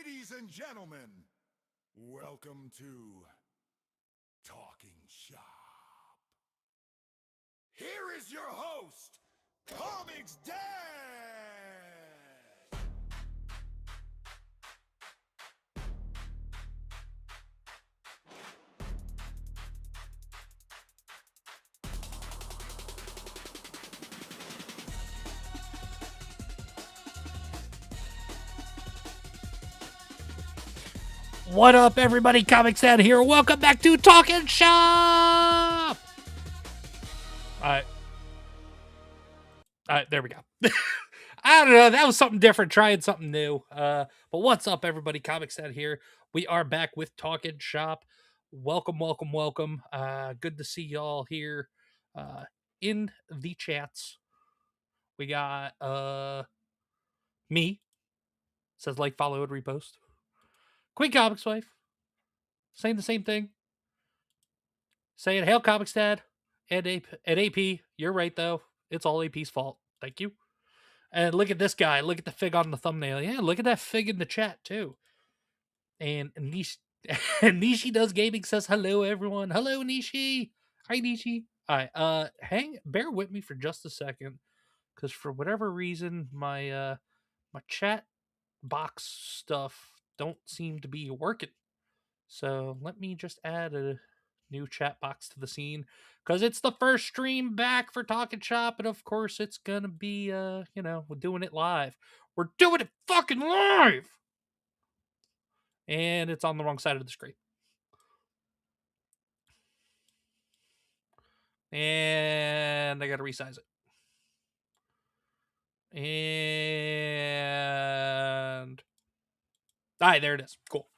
Ladies and gentlemen, welcome to Talking Shop. Here is your host, ComixDad! What up, everybody? ComixDad here. Welcome back to Talkin' Shop. All right, there we go. I don't know. That was something different. Trying something new. But what's up, everybody? ComixDad here. We are back with Talkin' Shop. Welcome. Good to see y'all here in the chats. We got me. Says like, follow, and repost. Queen Comics Wife. Saying the same thing. Saying, hail ComixDad and AP. You're right, though. It's all AP's fault. Thank you. And look at this guy. Look at the fig on the thumbnail. Yeah, look at that fig in the chat, too. And Nishi Does Gaming says, hello, everyone. Hello, Nishi. Hi, Nishi. All right, bear with me for just a second. Because for whatever reason, my chat box stuff don't seem to be working. So let me just add a new chat box to the scene, because it's the first stream back for Talkin' Shop, and of course it's gonna be we're doing it live. We're doing it fucking live, and it's on the wrong side of the screen, and I gotta resize it. And there it is. Cool.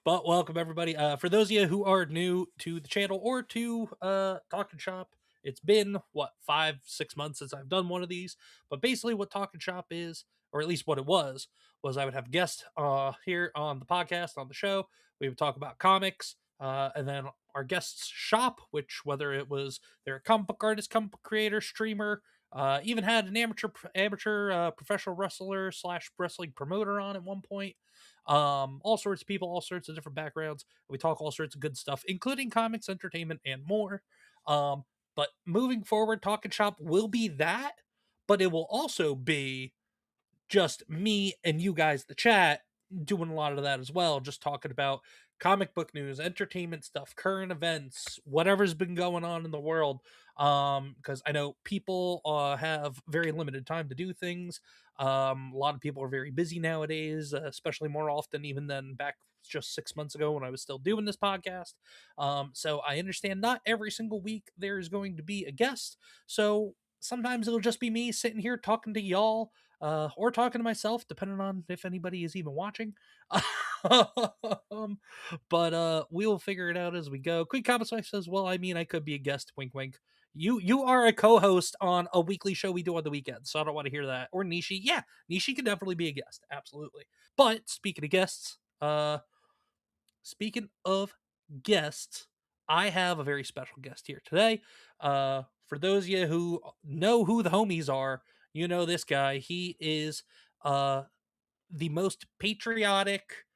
But welcome, everybody. For those of you who are new to the channel or to Talkin' Shop, it's been 5-6 months since I've done one of these. But basically what Talkin' Shop is, or at least what it was I would have guests here on the podcast, on the show. We would talk about comics, and then our guests shop, which whether it was they're a comic book artist, comic book creator, streamer, even had an amateur professional wrestler / wrestling promoter on at one point. All sorts of people, all sorts of different backgrounds. We talk all sorts of good stuff, including comics, entertainment, and more. But moving forward, Talkin' Shop will be that, but it will also be just me and you guys, the chat, doing a lot of that as well. Just talking about comic book news, entertainment stuff, current events, whatever's been going on in the world. Because I know people have very limited time to do things. A lot of people are very busy nowadays, especially more often even than back just 6 months ago when I was still doing this podcast. So I understand not every single week there is going to be a guest. So sometimes it'll just be me sitting here talking to y'all, or talking to myself, depending on if anybody is even watching. But we will figure it out as we go. Quick Comics Wife says, well, I mean, I could be a guest, wink wink. You are a co-host on a weekly show we do on the weekends, so I don't want to hear that. Or Nishi. Yeah, Nishi could definitely be a guest, absolutely. But speaking of guests, I have a very special guest here today. For those of you who know who the homies are, you know this guy. He is the most patriotic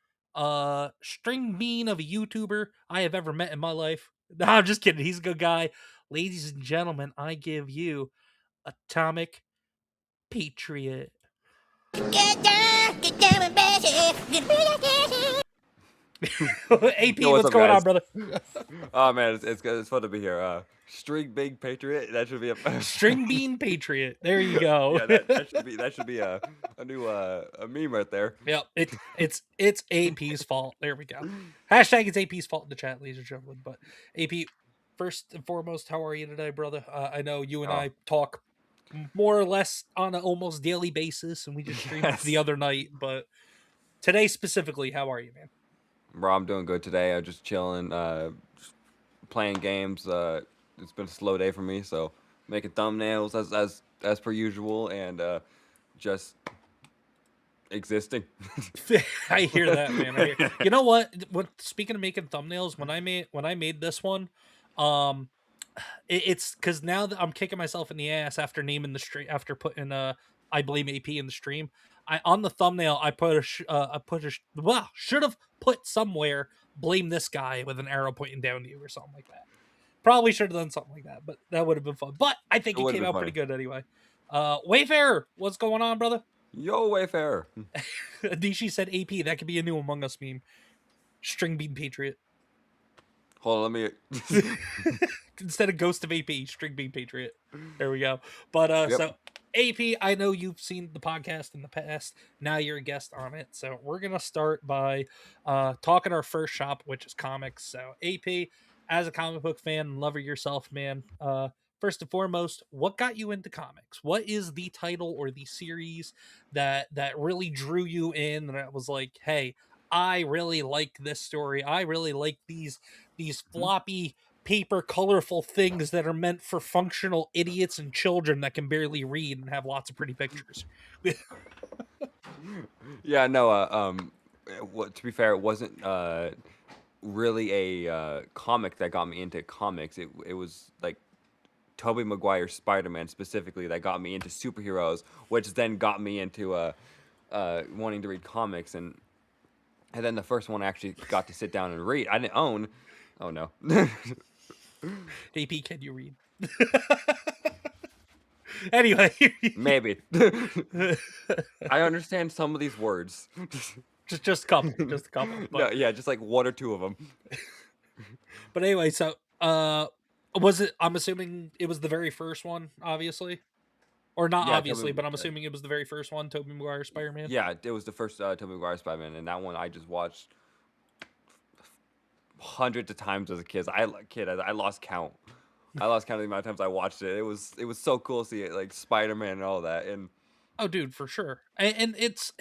string bean of a YouTuber I have ever met in my life. No, I'm just kidding. He's a good guy. Ladies and gentlemen, I give you Atomic Patriot. Get down and bash it. AP, what's going on, brother? Oh man, it's fun to be here. String Big Patriot. That should be a String Bean Patriot. There you go. Yeah, that should be a new a meme right there. Yep, it's AP's fault. There we go. Hashtag it's AP's fault in the chat, ladies and gentlemen. But AP, first and foremost, how are you today, brother? I know you and I talk more or less on an almost daily basis, and we just streamed the other night. But today specifically, how are you, man? Bro, I'm doing good today. I'm just chilling, just playing games. It's been a slow day for me, so making thumbnails as per usual, and just existing. I hear that, man. You know what? Speaking of making thumbnails, when I made this one, it's because now that I'm kicking myself in the ass after naming the stream, after putting I blame AP in the stream. on the thumbnail I put should have put somewhere blame this guy with an arrow pointing down to you or something like that. Probably should have done something like that, but that would have been fun. But I think It it would have came been out funny. pretty good anyway. Wayfarer, what's going on, brother? Yo, Wayfarer. Adishi said AP. That could be a new Among Us meme. String Bean Patriot. Hold on, let me. Instead of Ghost of AP, String Bean Patriot. There we go. But Yep. so AP, I know you've seen the podcast in the past. Now you're a guest on it. So we're gonna start by talking our first shop, which is comics. So AP, as a comic book fan, lover yourself, man. First and foremost, what got you into comics? What is the title or the series that really drew you in? And it was like, hey, I really like this story. I really like these floppy paper colorful things that are meant for functional idiots and children that can barely read and have lots of pretty pictures. Yeah, no. To be fair, it wasn't really a comic that got me into comics. It was like Tobey Maguire's Spider-Man specifically that got me into superheroes, which then got me into wanting to read comics, and then the first one I actually got to sit down and read. I didn't own. Oh no. AP, can you read? Anyway, Maybe. I understand some of these words. just a couple, But, No, yeah, just like one or two of them. But anyway, so was it? I'm assuming it was the very first one, obviously, or not Yeah, obviously, Tobey- but I'm assuming it was the very first one, Tobey Maguire Spider-Man. Yeah, it was the first Tobey Maguire Spider-Man, and that one I just watched hundreds of times as a kid. I lost count. I lost count of the amount of times I watched it. It was so cool to see it, like Spider-Man and all that. And Oh, dude, for sure. And it's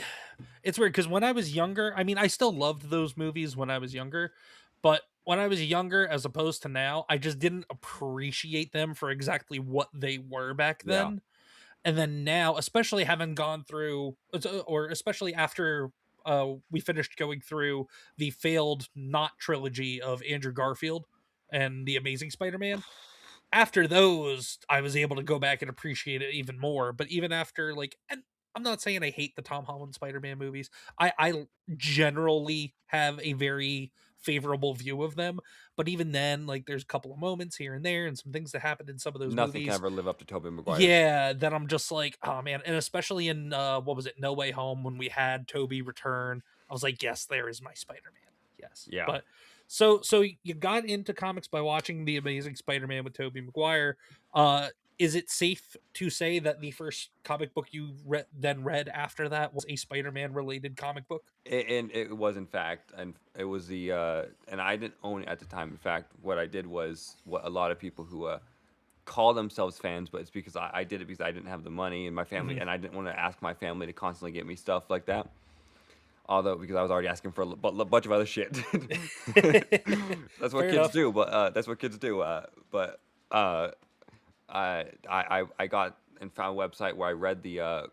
weird because when I was younger, I mean, I still loved those movies when I was younger, but when I was younger, as opposed to now, I just didn't appreciate them for exactly what they were back Yeah. then. And then now, especially having gone through, or especially after we finished going through the failed not trilogy of Andrew Garfield and the Amazing Spider-Man, after those, I was able to go back and appreciate it even more. But even after, like, and I'm not saying I hate the Tom Holland Spider-Man movies. I generally have a very favorable view of them. But even then, like, there's a couple of moments here and there and some things that happened in some of those nothing movies. can ever live up to Tobey Maguire's. Yeah, then I'm just like, oh man. And especially in what was it, No Way Home, when we had Toby return, I was like, yes, there is my Spider-Man. Yes. Yeah. But so you got into comics by watching The Amazing Spider-Man with Tobey Maguire. Is it safe to say that the first comic book you read after that was a Spider-Man related comic book? And it was, in fact, and it was the and I didn't own it at the time. In fact, what I did was what a lot of people who call themselves fans, but it's because I did it because I didn't have the money in my family, and I didn't want to ask my family to constantly get me stuff like that. Although, because I was already asking for a bunch of other shit. That's what Fair kids enough. do. But that's what kids do. But I got and found a website where I read the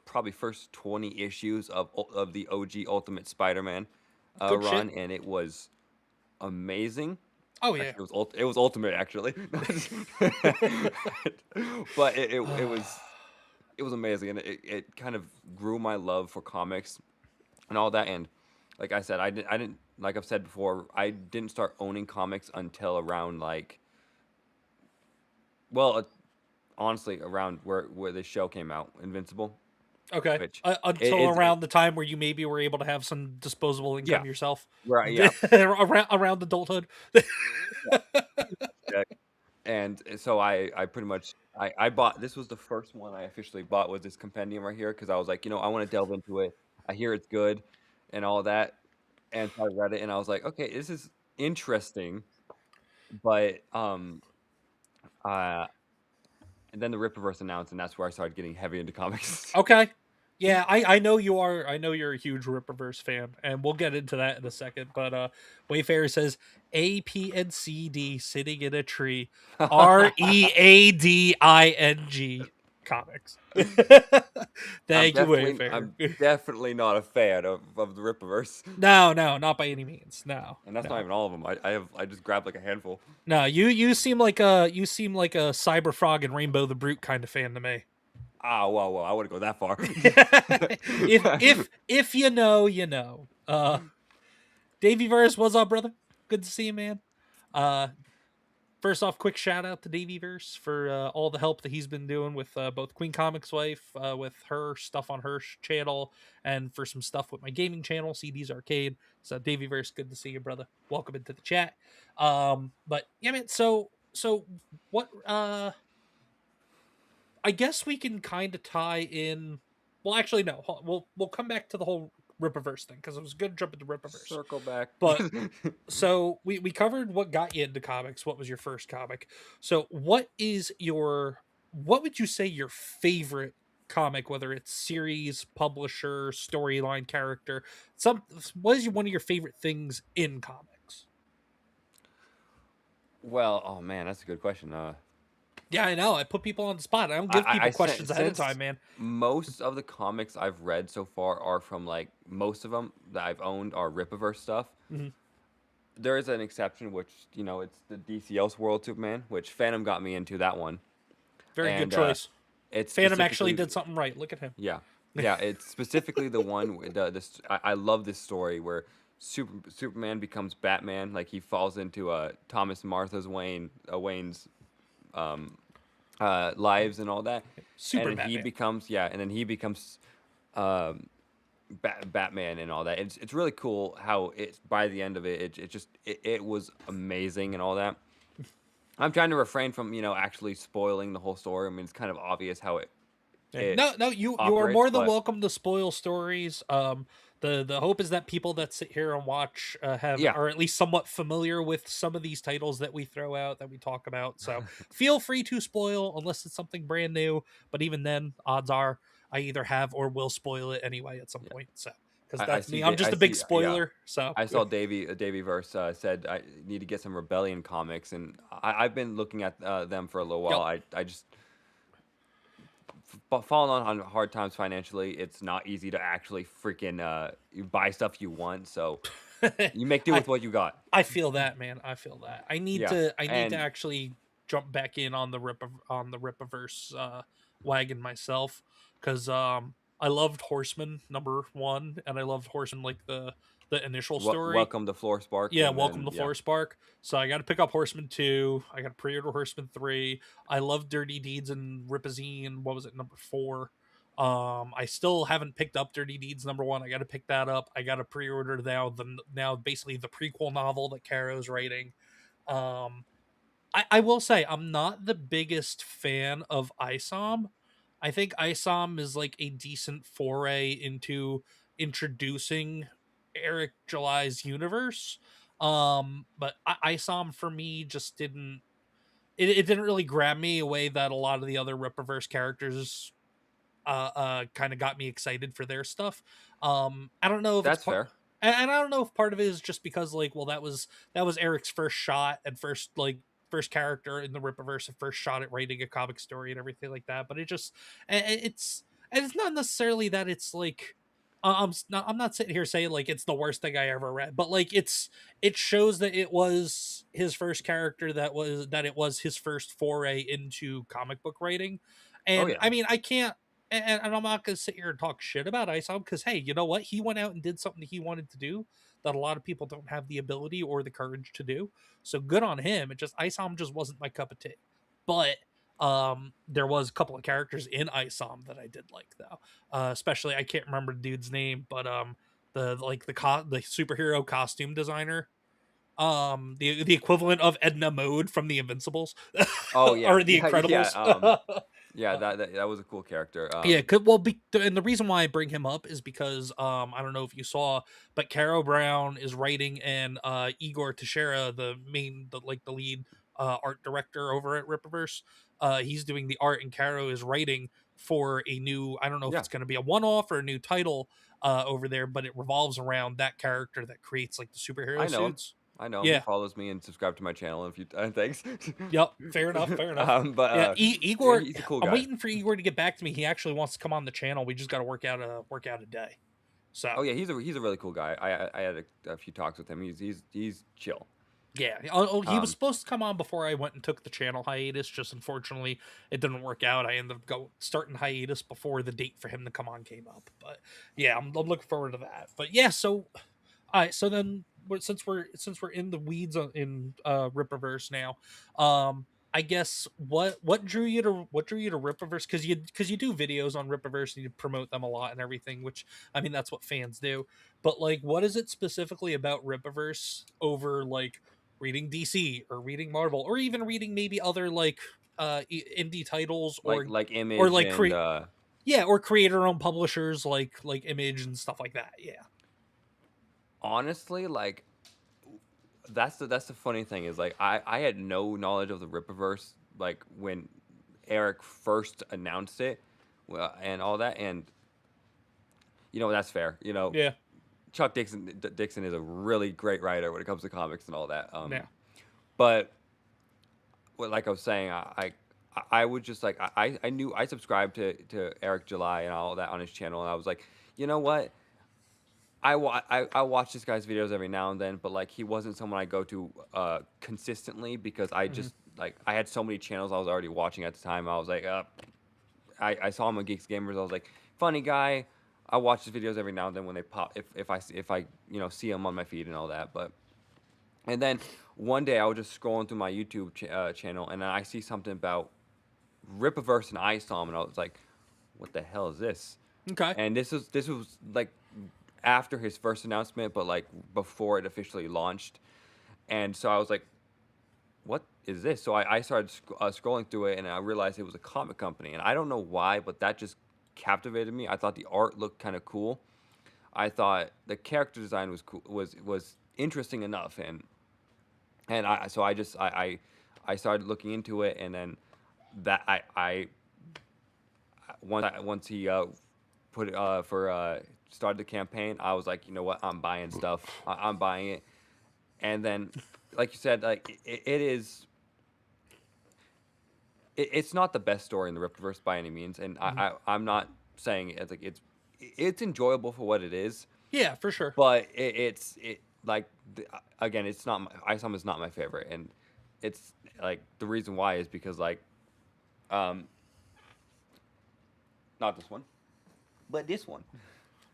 probably first 20 issues of the OG Ultimate Spider-Man Good run, shit. and it was amazing. Oh yeah. Actually, it was ultimate actually. But it was amazing, and it kind of grew my love for comics and all that. And like I said, I didn't like I've said before, I didn't start owning comics until around like, well, honestly, around where the show came out, Invincible. Okay. Which Until around the time where you maybe were able to have some disposable income Yeah. yourself. Right, yeah. around adulthood. And so I pretty much I bought, this was the first one I officially bought, was this compendium right here, because I was like, I want to delve into it. I hear it's good and all that. And so I read it and I was like, okay, this is interesting. But and then the Rippaverse announced, and that's where I started getting heavy into comics. Okay. Yeah, I know you are. I know you're a huge Rippaverse fan, and we'll get into that in a second. But Wayfarer says A, P, and C, D sitting in a tree. READING comics. Thank you, Wayfarer. I'm definitely not a fan of the Rippaverse. No, not by any means. No, And that's no. not even all of them. I just grabbed like a handful. No, you seem like a Cyber Frog and Rainbow the Brute kind of fan to me. Whoa, I wouldn't go that far. if you know, you know. Davyverse, what's up, brother? Good to see you, man. First off, quick shout out to Davyverse for all the help that he's been doing with both Queen Comics Wife, with her stuff on her channel, and for some stuff with my gaming channel, CDs Arcade. So Davyverse, good to see you, brother. Welcome into the chat. But yeah, man. So what? I guess we can kind of tie in. Well, actually, no. We'll come back to the whole Rippaverse thing because it was a good jump into Rippaverse. Circle back. But so we covered what got you into comics. What was your first comic? So what would you say your favorite comic, whether it's series, publisher, storyline, character, what is one of your favorite things in comics? Well, oh man, that's a good question. Yeah, I know. I put people on the spot. I don't give people questions ahead of since time, man. most of the comics I've read so far are from like most of them that I've owned are Rippaverse stuff. Mhm. There is an exception, which it's the DC Elseworld Superman, which Phantom got me into that one. Very And, good choice. It's Phantom actually specifically- did something right. Look at him. Yeah, yeah. It's specifically the one. I love this story where Superman becomes Batman. Like he falls into Thomas and Martha's Wayne's lives and all that. Super and then he Batman. becomes Batman and all that. It's really cool how it's by the end of it was amazing and all that. I'm trying to refrain from actually spoiling the whole story. I mean, it's kind of obvious how it No, you are operates, more than but- welcome to spoil stories. The hope is that people that sit here and watch Yeah. are at least somewhat familiar with some of these titles that we throw out, that we talk about. So feel free to spoil unless it's something brand new. But even then, odds are I either have or will spoil it anyway at some point. So because I that's see me, I'm Da- just I a big see- yeah. spoiler. So I saw Davyverse said I need to get some Rebellion comics, and I've been looking at them for a little while. I just fallen on hard times financially. It's not easy to actually freaking you buy stuff you want, so you make do with what you got. I feel that, man. I feel that. I need Yeah, to and- actually jump back in on the Rippaverse wagon myself because I loved Horseman #1 and I loved Horseman like the initial story. Welcome to Floor Spark. Yeah, and welcome then- to Floor Spark. So I got to pick up Horseman 2. I got to pre-order Horseman 3. I love Dirty Deeds and Ripazine. What was it, #4? I still haven't picked up Dirty Deeds #1. I got to pick that up. I got to pre-order now basically the prequel novel that Caro's writing. I will say I'm not the biggest fan of ISOM. I think ISOM is like a decent foray into introducing Eric July's universe. But ISOM for me just didn't it didn't really grab me a way that a lot of the other Rippaverse characters kind of got me excited for their stuff. I don't know if That's it's fair. and I don't know if part of it is just because like, well, that was Eric's first shot and first character in the Rippaverse and first shot at writing a comic story and everything like that. But it's not necessarily that it's like I'm not sitting here saying like it's the worst thing I ever read, but like it shows that it was his first character that it was his first foray into comic book writing. And yeah. I mean, I can't and I'm not going to sit here and talk shit about ISOM because, hey, you know what? He went out and did something he wanted to do that a lot of people don't have the ability or the courage to do. So good on him. ISOM just wasn't my cup of tea. But there was a couple of characters in ISOM that I did like though. Especially I can't remember the dude's name, but the superhero costume designer. The equivalent of Edna Mode from the Invincibles. Oh yeah, or the Incredibles. Yeah, that was a cool character. And the reason why I bring him up is because I don't know if you saw, but Caro Brown is writing, and Igor Teixeira, the lead art director over at Rippaverse, he's doing the art, and Caro is writing for a new. I don't know if it's going to be a one-off or a new title over there, but it revolves around that character that creates like the superhero suits. I know. Yeah. He follows me and subscribed to my channel a few times. Thanks. Yep. Fair enough. But Igor. he's a cool guy. I'm waiting for Igor to get back to me. He actually wants to come on the channel. We just got to work out a day. So. Oh yeah, he's a really cool guy. I had a few talks with him. He's chill. Yeah, he was Um, supposed to come on before I went and took the channel hiatus. Just unfortunately, it didn't work out. I ended up starting hiatus before the date for him to come on came up. But yeah, I'm looking forward to that. But yeah, so so then since we're in the weeds in Rippaverse now, I guess what drew you to Rippaverse? Because you do videos on Rippaverse and you promote them a lot and everything, which I mean that's what fans do. But like, what is it specifically about Rippaverse over like reading DC or reading Marvel or even reading maybe other like indie titles like or Image like and create yeah, or creator owned publishers like Image and stuff like that. Yeah. honestly, like that's the funny thing is like I had no knowledge of the Rippaverse like when Eric first announced it, and all that, and that's fair. Yeah. Chuck Dixon is a really great writer when it comes to comics and all that. Yeah. But like I was saying, I would just like I knew I subscribed to Eric July and all that on his channel, and I was like, you know what? I watch this guy's videos every now and then, but like he wasn't someone I go to consistently because I Mhm. just like I had so many channels I was already watching at the time. I was like, I saw him on Geeks Gamers. I was like, funny guy. I watch his videos every now and then when they pop if I see him on my feed and all that. But and then one day I was just scrolling through my YouTube channel and I see something about Rippaverse and ISOM and I was like, what the hell is this? Okay. And this was like after his first announcement, but like before it officially launched. And so I was like, what is this? So I started scrolling through it and I realized it was a comic company. And I don't know why, but that just captivated me. I thought the art looked kind of cool. I thought the character design was cool, was interesting enough. And I started looking into it. And then that once he put it for started the campaign, I was like, you know what, I'm buying stuff. I'm buying it. And then, like you said, like it's not the best story in the Rippaverse by any means, and Mhm. I'm not saying it, like it's enjoyable for what it is, Yeah, for sure. but like again, it's not ISOM is not my favorite, and it's like the reason why is because like um not this one, but this one.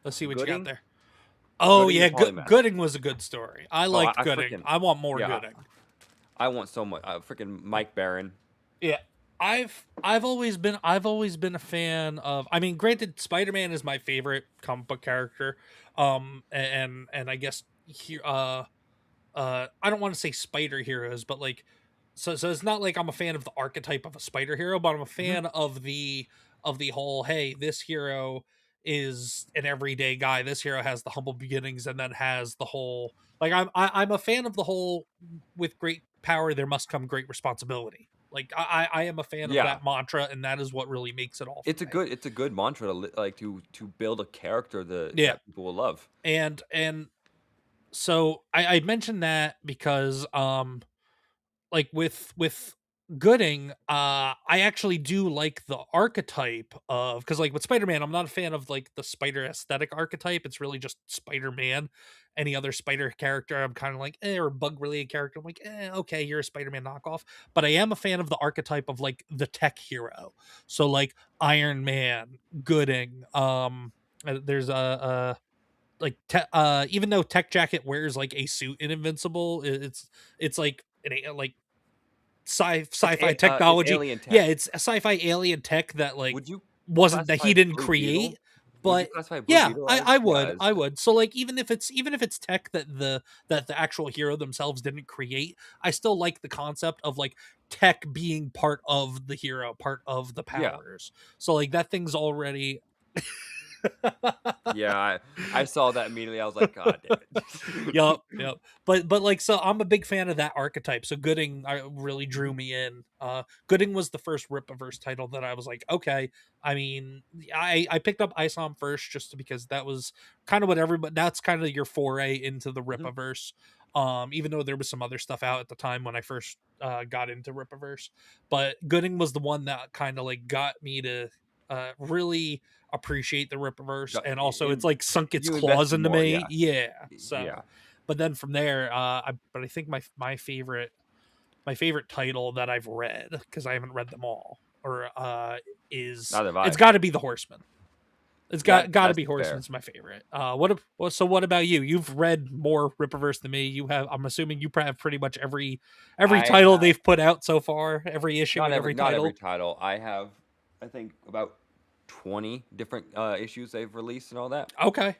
Let's see what you got Gooding, there. Oh Gooding yeah, and Polymath. Gooding was a good story. I Oh, liked I Gooding. freaking I want more yeah, Gooding. I want so much. Freaking Mike Barron. Yeah. I've always been a fan of, I mean, granted Spider-Man is my favorite comic book character. And I guess here I don't want to say spider heroes, but like so it's not like I'm a fan of the archetype of a spider hero, but I'm a Hmm. fan of the whole, hey, this hero is an everyday guy. This hero has the humble beginnings and then has the whole like I'm a fan of the whole with great power there must come great responsibility. Like I am a fan of Yeah, that mantra, and that is what really makes it all for me. it's a good mantra to like to build a character Yeah. that people will love. And so I mentioned that because like with Gooding, I actually do like the archetype of, because like with Spider-Man, I'm not a fan of like the spider aesthetic archetype. It's really just Spider-Man. Any other spider character, I'm kind of like, or bug related character, I'm like, okay, you're a Spider-Man knockoff. But I am a fan of the archetype of like the tech hero. So like Iron Man, Gooding, there's even though Tech Jacket wears like a suit in Invincible, it's like like sci-fi It's technology. alien Yeah, tech. it's a sci-fi alien tech that like Would you wasn't that classify he didn't Blue Beetle? create. Would you But classify Blue yeah, Beetle I, as I yeah would, as I would. So like even if it's tech that the actual hero themselves didn't create, I still like the concept of like tech being part of the hero, part of the yeah powers. So like that thing's already yeah I saw that immediately. I was like, God damn it. Yep, yep. But like so I'm a big fan of that archetype. So Gooding really drew Mhm. me in. Gooding was the first Rippaverse title that I was like, okay. I mean, I picked up ISOM first just because that was kind of what everybody, that's kind of your foray into the Mhm. Rippaverse. Even though there was some other stuff out at the time when I first got into Rippaverse. But Gooding was the one that kind of like got me to really appreciate the Rippaverse, and also it's And like sunk its you claws invested into more, me. yeah, Yeah. yeah. So But then from there, I think my favorite title that I've read, because I haven't read them all, or is Neither have I. it's got to be the Horseman. It's got to That's be fair. Horseman's my favorite. So what about you? You've read more Rippaverse than me. You have. I'm assuming you have pretty much every I title have they've put out so far, every issue and every not every title. title. I have, I think, about 20 different issues they've released and all that, Okay.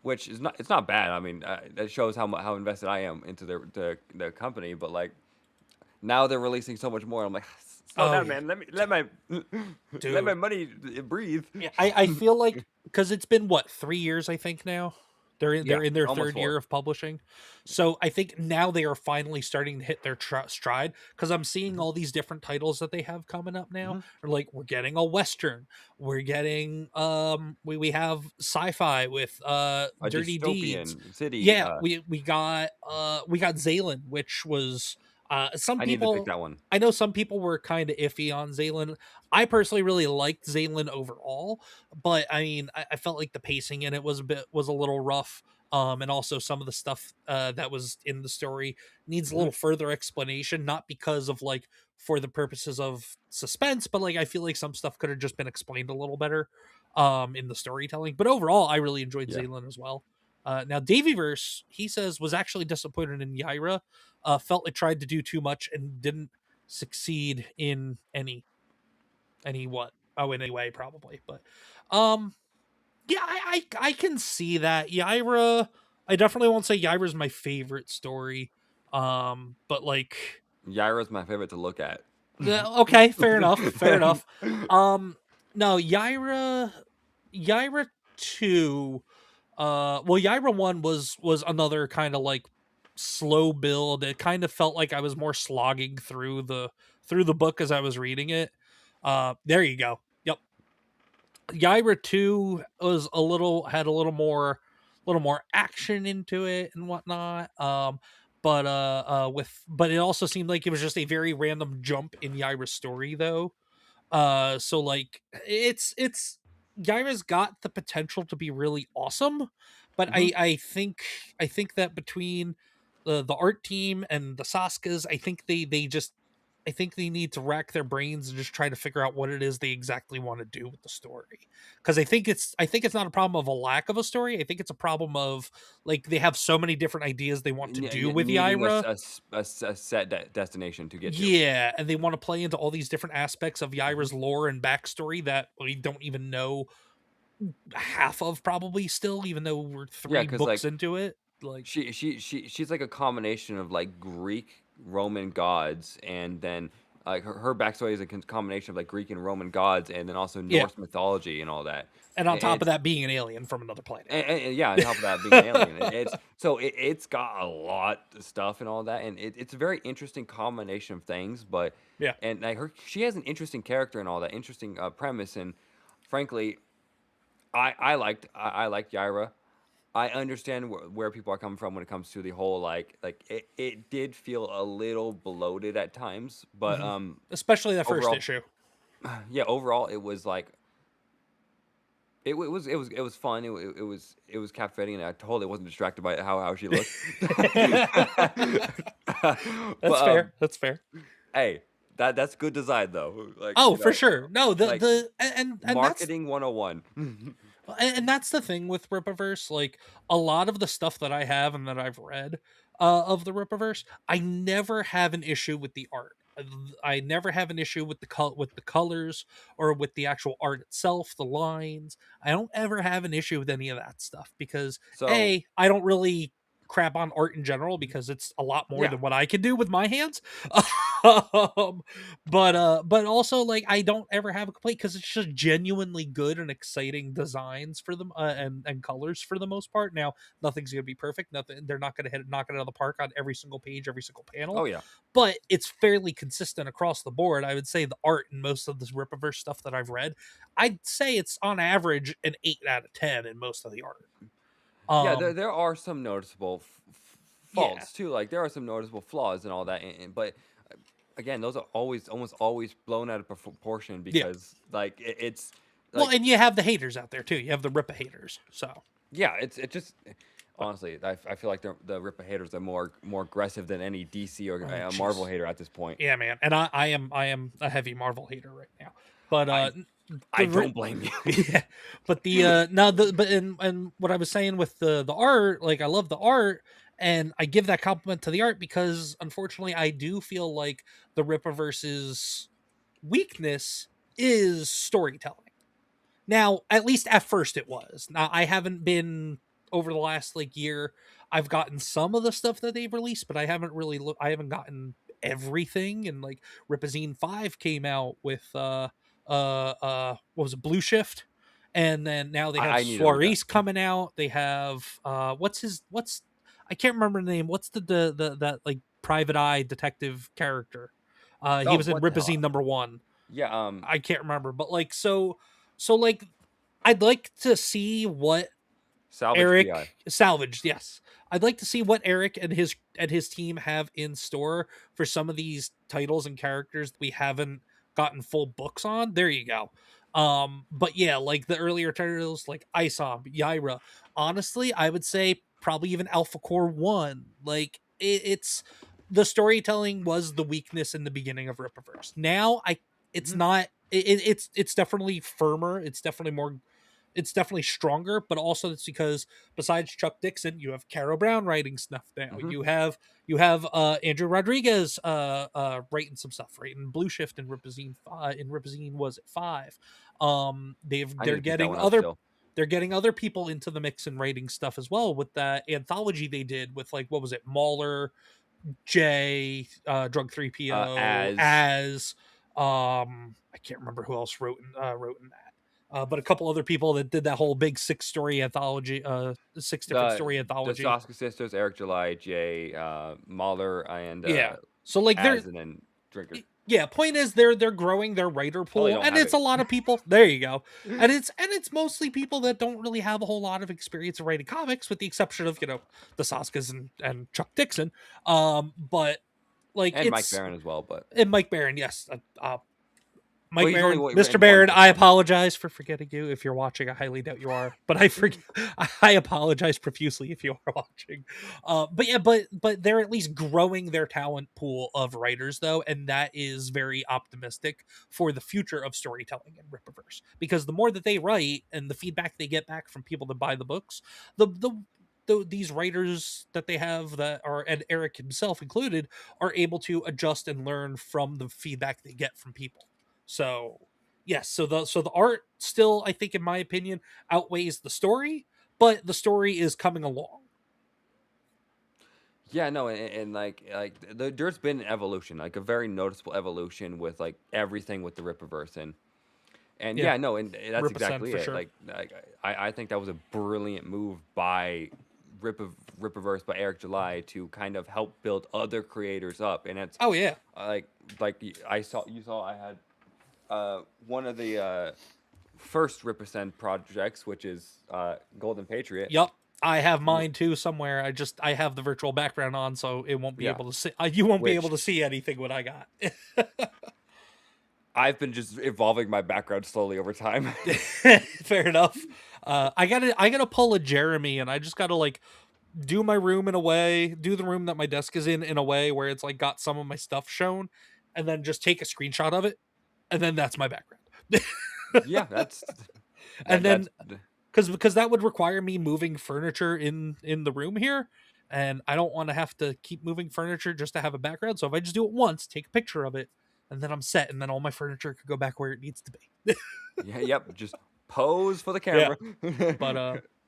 which is not it's not bad. I mean, that shows how invested I am into the company. But like now they're releasing so much more. I'm like, slow Oh down, yeah, man. Let my let my dude. money breathe. Yeah, I feel like because it's been what 3 years I think now. Yeah, They're in their almost third year 4. of publishing, so I think now they are finally starting to hit their stride. Because I'm seeing Hmm. all these different titles that they have coming up now. Hmm. Or like we're getting a western, we're getting we have sci-fi with A Dirty Deeds. dystopian city. Yeah, we got Zaylan, which was some I need to pick people. that one. I know some people were kind of iffy on Zaylan. I personally really liked Zaylan overall, but I mean, I felt like the pacing in it was a little rough. And also some of the stuff that was in the story needs a Hmm. little further explanation, not because of like for the purposes of suspense, but like I feel like some stuff could have just been explained a little better in the storytelling. But overall, I really enjoyed Yeah. Zaylan as well. Now, Davyverse, he says, was actually disappointed in Yaira. Felt it tried to do too much and didn't succeed in any what in any way probably, but um yeah, I can see that. Yaira, I definitely won't say Yaira's my favorite story, but like Yaira's my favorite to look at. okay, fair enough, fair enough. No, Yaira 2, well, Yaira 1 was another kind of like slow build. It kind of felt like I was more slogging through the book as I was reading it. There you go. Yep. Yaira 2 was had a little more action into it and whatnot. But it also seemed like it was just a very random jump in Yaira's story though. So like it's Yaira's got the potential to be really awesome, but Hmm. I think that between the art team and the Saskas, I think they need to rack their brains and just try to figure out what it is they exactly want to do with the story. Because I think it's not a problem of a lack of a story. I think it's a problem of like they have so many different ideas they want to do with Needing Yaira. a set destination to get to. Yeah, and they want to play into all these different aspects of Hmm. Yaira's lore and backstory that we don't even know half of probably still, even though we're Yeah, three because like books into it. Like she's like a combination of like Greek Roman gods, and then like her backstory is a combination of like Greek and Roman gods, and then also yeah, Norse mythology and all that. and on And top of it's that being an alien from another planet. and yeah, on top of that being an alien, it's got a lot of stuff and all that, and it's a very interesting combination of things. But Yeah. and like she has an interesting character and all that, interesting premise, and frankly, I like Yaira. I understand where people are coming from when it comes to the whole like it did feel a little bloated at times, but Mhm. Especially that first overall, issue. yeah, overall it was like it was fun. It was captivating, and I totally wasn't distracted by how she looked. That's But fair. That's fair. hey, that's good design though. Like Oh, for sure. No, like and that's marketing 101. and that's the thing with Rippaverse. Like a lot of the stuff that I have and that I've read of the Rippaverse, I never have an issue with the art. I never have an issue with with the colors or with the actual art itself, the lines. I don't ever have an issue with any of that stuff because So I don't really crap on art in general because it's a lot more yeah, than what I can do with my hands. um, but also like I don't ever have a complaint because it's just genuinely good and exciting designs for them and colors for the most part. Now nothing's gonna be perfect. Nothing they're not gonna knock it out of the park on every single page, every single panel, oh yeah, but it's fairly consistent across the board. I would say the art in most of this Rippaverse stuff that I've read, I'd say it's on average an 8 out of 10 in most of the art. yeah. Um, There are some noticeable yeah, faults too. Like there are some noticeable flaws and all that, but again, those are almost always blown out of proportion yeah. because like it's Well, like and you have the haters out there too. You have the Rippa haters. So yeah, it's it just Honestly, I feel like the Ripper haters are more aggressive than any DC or Oh, Marvel jeez. hater at this point. Yeah, man. And I am a heavy Marvel hater right now. But I I the don't blame you. yeah, but the now the but and what I was saying with the art, like I love the art, and I give that compliment to the art because unfortunately I do feel like the Rippaverse's weakness is storytelling. Now, at least at first it was. Now I haven't been over the last like year. I've gotten some of the stuff that they've released, but I haven't really looked. I haven't gotten everything. And like Ripazine 5 came out with what was it, Blue Shift, and then now they have I need to read that. Soirees coming out. They have what's I can't remember the name. What's the that like private eye detective character? He Oh, was in what the hell? Ripazine #1. Yeah, I can't remember, but like so like I'd like to see what Salvage PI. Eric salvaged. Yes, I'd like to see what Eric and his team have in store for some of these titles and characters that we haven't gotten full books on. There you go. But yeah, like the earlier titles like Isom, Yaira. Honestly, I would say probably even Alpha Core 1. Like it's the storytelling was the weakness in the beginning of Rippaverse. Now it's Mhm. not it's definitely firmer. It's definitely stronger, but also it's because besides Chuck Dixon, you have Caro Brown writing stuff now. Mhm. You have Andrew Rodriguez writing some stuff, writing Blue Shift and Ripazine was at 5. I need They're to pick that getting one up other still. they're getting other people into the mix and writing stuff as well with that anthology they did with like what was it, Mauler, Jay, Drug 3PO, As as I can't remember who else wrote in that. But a couple other people that did that whole big 6 story anthology, 6 different the story the anthology. Soska sisters, Eric July, Jay, Mahler, and Yeah. So like they're Az, and then Drinker. yeah, point is they're growing their writer Totally pool, don't and have it's it. a lot of people. There you go. And it's mostly people that don't really have a whole lot of experience of writing comics, with the exception of, the Saskas and Chuck Dixon. But like And Mike it's Barron as well, but and Mike Barron, yes. well, Mike he's only Barron, Mr. written one Barron, book I though. apologize for forgetting you. If you're watching, I highly doubt you are, but I forget. I apologize profusely if you are watching. But yeah, but they're at least growing their talent pool of writers, though, and that is very optimistic for the future of storytelling in Rippaverse. Because the more that they write and the feedback they get back from people that buy the books, these writers that they have that are, and Eric himself included, are able to adjust and learn from the feedback they get from people. So yes, so the art still, I think, in my opinion, outweighs the story, but the story is coming along. Yeah, no, and there's been an evolution, like a very noticeable evolution with like everything with the Rippaverse, and Yeah, yeah, no, and that's Ripascent exactly for it. sure. I think that was a brilliant move by Rippaverse by Eric July to kind of help build other creators up, and it's Oh yeah, like I saw I had one of the first Ripascent projects, which is Golden Patriot. yep. I have wh- mine too somewhere. I have the virtual background on, so it won't be Yeah, able to see. You won't be able which to see anything what I got. I've been just evolving my background slowly over time. Fair enough. I gotta pull a Jeremy, and I just gotta like do my room in a way, do the room that my desk is in a way where it's like got some of my stuff shown, and then just take a screenshot of it, and then that's my background. Yeah, And then that's because that would require me moving furniture in the room here, and I don't want to have to keep moving furniture just to have a background. So if I just do it once, take a picture of it, and then I'm set, and then all my furniture could go back where it needs to be. yeah, yep. Just pose for the Yeah, camera. but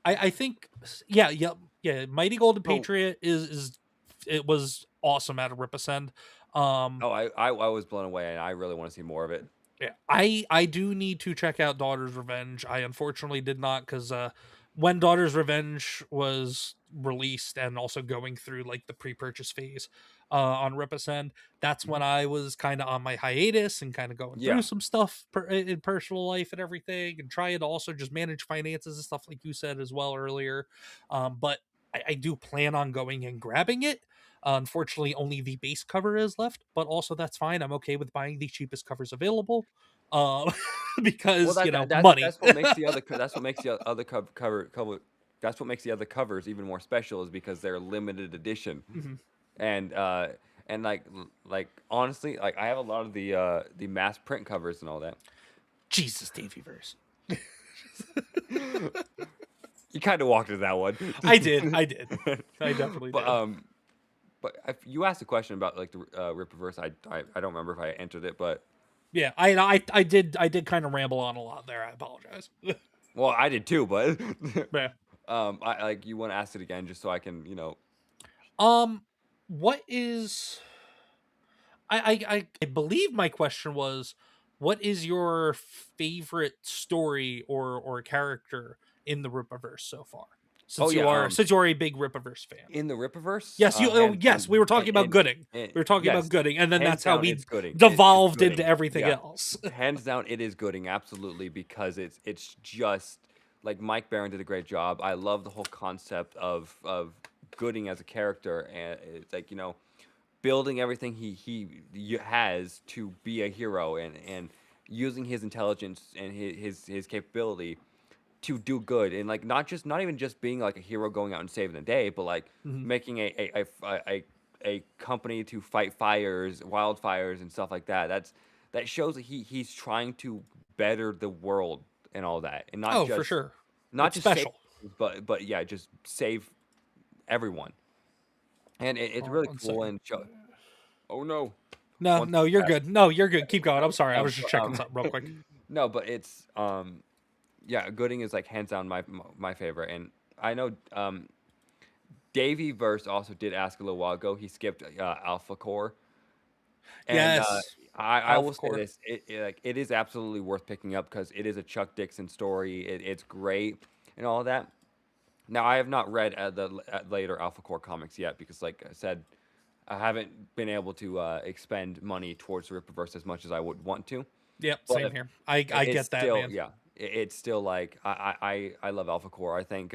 I think yeah, yep, yeah. Mighty Golden Oh, Patriot is it was awesome at a rip ascend. Um, I was blown away, and I really want to see more of it. Yeah, I do need to check out Daughter's Revenge. I unfortunately did not, because when Daughter's Revenge was released and also going through like the pre-purchase phase on Ripascend, that's when Mhm. I was kind of on my hiatus and kind of going through Yeah, some stuff in personal life and everything, and trying to also just manage finances and stuff like you said as well earlier. But I do plan on going and grabbing it. Unfortunately, only the base cover is left, but also that's fine. I'm okay with buying the cheapest covers available, uh, well, because that, that that's money. that's what makes the other that's what makes the other cover that's what makes the other covers even more special, is because they're limited edition. Mhm. And like honestly, like I have a lot of the mass print covers and all that. Jesus, Daveyverse. You kind of walked into that one. I did. I definitely But did. but if you asked a question about like the Rippaverse, I don't remember if I entered it, but Yeah, I did kind of ramble on a lot there. I apologize. well, I did too. But Yeah. I like you want to ask it again just so I can What is I believe my question was, what is your favorite story or character in the Rippaverse so far? Oh Since yeah, you are a big Rippaverse fan. in the Rippaverse, Yes, yes, we were talking about Gooding. We were talking yes, about Gooding, and then hands that's how down, we it's Gooding. It's devolved into Gooding. everything Yeah, else. hands down, it is Gooding, absolutely, because it's just like Mike Barron did a great job. I love the whole concept of Gooding as a character, and it's like building everything he has to be a hero, and using his intelligence and his capability to do good, and like not even just being like a hero going out and saving the day, but like Mhm. making a company to fight fires, wildfires and stuff like that. That shows that he's trying to better the world and all that, and Oh, for sure. not It's just save, special. but yeah, just save everyone. And it's Hold on really one cool. second. And oh no, No, one no, you're good. No, you're good. Keep going. I'm sorry. I was just but, checking something real quick. no, but it's yeah, Gooding is like hands down my favorite, and I know Davey Verse also did ask a little while ago. He skipped Alpha Core, and Yes. I Alpha will say Core. this: like it is absolutely worth picking up because it is a Chuck Dixon story. It's great and all that. Now I have not read the later Alpha Core comics yet because, like I said, I haven't been able to expend money towards the Rippaverse as much as I would want to. Yep, But same here. I it's get that, still, man. yeah, it's still like I love Alpha Core. I think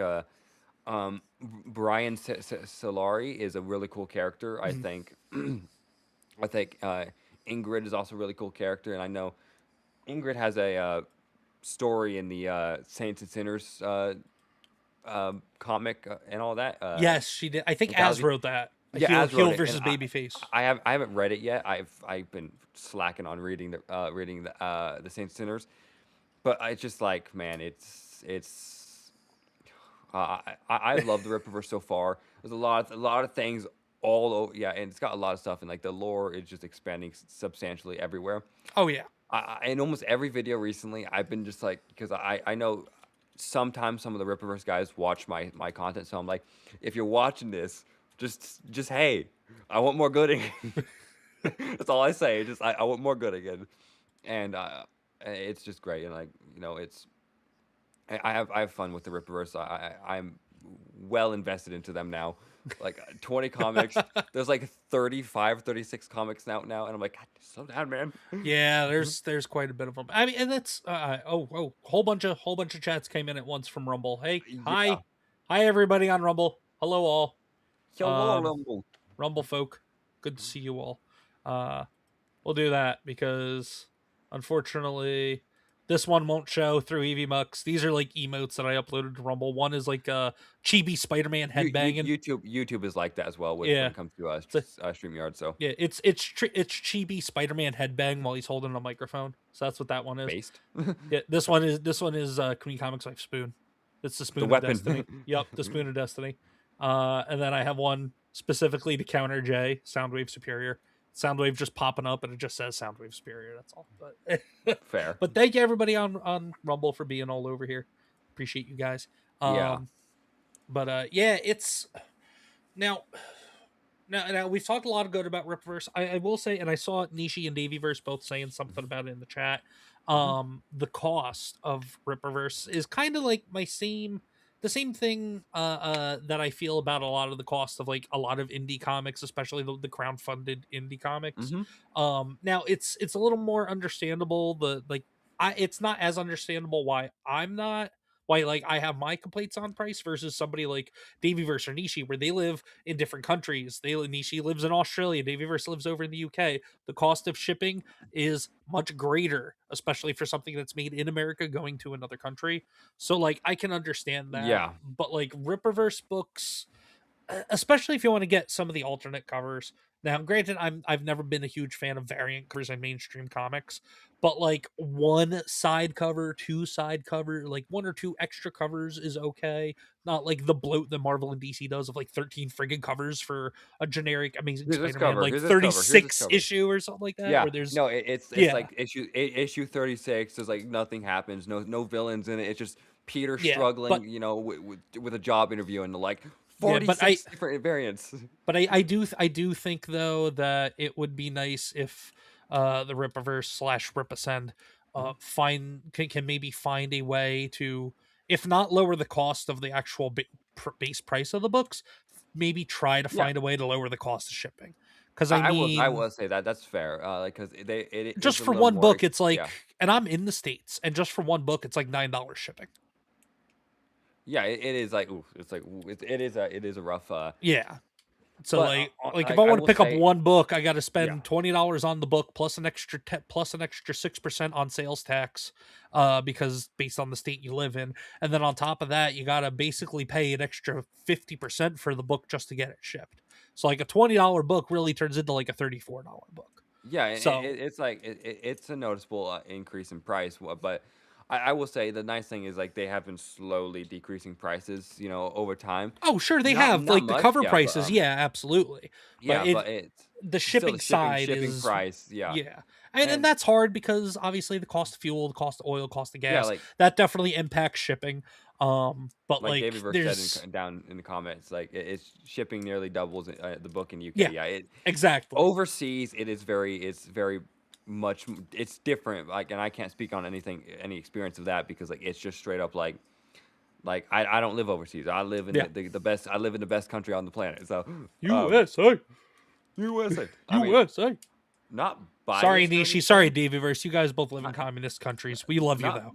Brian Solari is a really cool character. I Mhm. think I think Ingrid is also a really cool character, and I know Ingrid has a story in the Saints and Sinners comic and all that Yes, she did. I think Az anthology. wrote that. Yeah, as Heel wrote it, and versus Babyface. I haven't read it yet. I've been slacking on reading the Saints and Sinners, but I just like, man, it's I love the Rippaverse so far. There's a lot of things all over, yeah, and it's got a lot of stuff, and like the lore is just expanding substantially everywhere. Oh yeah. In almost every video recently, I've been just like, because I know sometimes some of the Rippaverse guys watch my content, so I'm like, if you're watching this, just hey, I want more Gooding. That's all I say. Just I want more Gooding, and it's just great, and like it's I have fun with the Rippaverse. I'm well invested into them now. Like 20 comics. There's like 35, 36 comics now, and I'm like, God, slow down, man. Yeah, there's quite a bit of them. I mean, and that's whole bunch of chats came in at once from Rumble. Hey, Yeah. hi everybody on Rumble. Hello all. Hello, Rumble. Rumble folk. Good to see you all. Uh we'll do that because unfortunately this one won't show through Eevee Mux. These are like emotes that I uploaded to Rumble. One is like a chibi Spider-Man headbanging. YouTube is like that as well when Yeah. it comes to It's a, StreamYard. So yeah, it's chibi Spider-Man headbang while he's holding a microphone. So that's what that one is. based Yeah, this one is Queen Comics Life Spoon. It's the the Spoon of weapon. Destiny. Yep, the Spoon of Destiny. And then I have one specifically to counter Jay, Soundwave Superior. Soundwave just popping up and it just says Soundwave Superior. That's all. But Fair. but thank you everybody on Rumble for being all over here. Appreciate you guys. Yeah. But yeah, it's now. Now we've talked a lot of good about Ripverse. I will say, and I saw Nishi and Davyverse both saying something about it in the chat. The cost of Ripverse is kind of like the same thing that I feel about a lot of the cost of like a lot of indie comics, especially the crowdfunded indie comics. Hmm. Now it's a little more understandable. It's not as understandable why I'm not why like I have my complaints on price versus somebody like Davyverse or Nishi, where they live in different countries. Nishi lives in Australia, Davyverse lives over in the UK. The cost of shipping is much greater, especially for something that's made in America going to another country. So like I can understand that, Yeah. but like Rippaverse books, especially if you want to get some of the alternate covers. Now, granted, I've never been a huge fan of variant covers in mainstream comics, but like one side cover, two side cover, like one or two extra covers is okay. Not like the bloat that Marvel and DC does of like 13 friggin' covers for a generic Amazing Here's this Spider-Man, cover. like Here's this cover. Here's this 36 cover. issue or something like that, Yeah, where there's no, it's yeah, like issue 36. There's like nothing happens, no villains in it. It's just Peter yeah, but struggling, with a job interview and like yeah, but I 46 different variants. But I do think though that it would be nice if the Rippaverse slash Ripascend Mhm. can maybe find a way to, if not lower the cost of the actual base price of the books, maybe try to Yeah, find a way to lower the cost of shipping. Because I will say that that's fair. Like because it just is a for little one more. book, it's like, Yeah, and I'm in the States, and just for one book, it's like $9 shipping. yeah, it is like ooh, it's like ooh, it is a rough. Yeah. So But like if I I want to will pick up say one book, I got to yeah. spend $20 on the book plus an extra plus an extra 6% on sales tax, because based on the state you live in, and then on top of that, you got to basically pay an extra 50% for the book just to get it shipped. So like a $20 book really turns into like a $34 book. Yeah, and So it's like it's a noticeable increase in price, but I will say the nice thing is like they have been slowly decreasing prices, over time. oh sure they Not have not like the much, cover prices, yeah, absolutely, but but it's the still the shipping shipping side shipping is price, yeah, yeah, and and that's hard because obviously the cost of fuel, the cost of oil, cost of yeah, gas, like that definitely impacts shipping. But David like Verse said there's down in the comments, like it's shipping nearly doubles the book in UK. yeah, Yeah, it exactly, overseas it's very much it's different. Like, and I can't speak on any experience of that because like it's just straight up like I don't live overseas. I live in yeah, the best. I live in the best country on the planet. So, USA, USA. I mean, USA. not Sorry biased or Nishi, sorry anything. Davyverse, you guys both live in Not communist countries, we love you not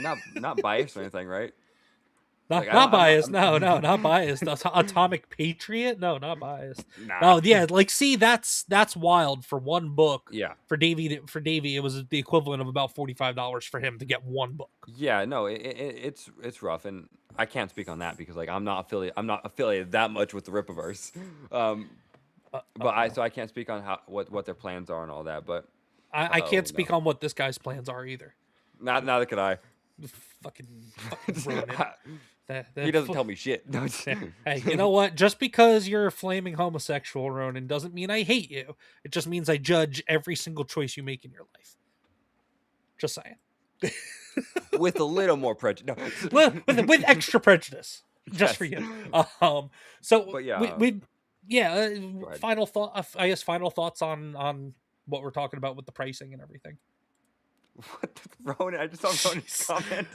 though. not biased or anything, right? Like Not biased. I'm No, no, not biased. Atomic Patriot. No, not biased. nah. No, yeah, like see, that's wild for one book. Yeah. For Davy, it was the equivalent of about $45 for him to get one book. Yeah, no, it's rough, and I can't speak on that because like I'm not affiliated that much with the Rippaverse, but Uh-oh. I can't speak on what their plans are and all that. But I can't no, speak on what this guy's plans are either. neither could I. Fucking Ronin. He doesn't tell me shit. No, Hey, you know what? Just because you're a flaming homosexual, Ronin, doesn't mean I hate you. It just means I judge every single choice you make in your life. Just saying. with a little more prejudice. No. with extra prejudice, just for Yes. you. So But yeah, yeah. go ahead. Final thought. I guess final thoughts on what we're talking about with the pricing and everything. What the Ronan? I just saw Ronan's comment.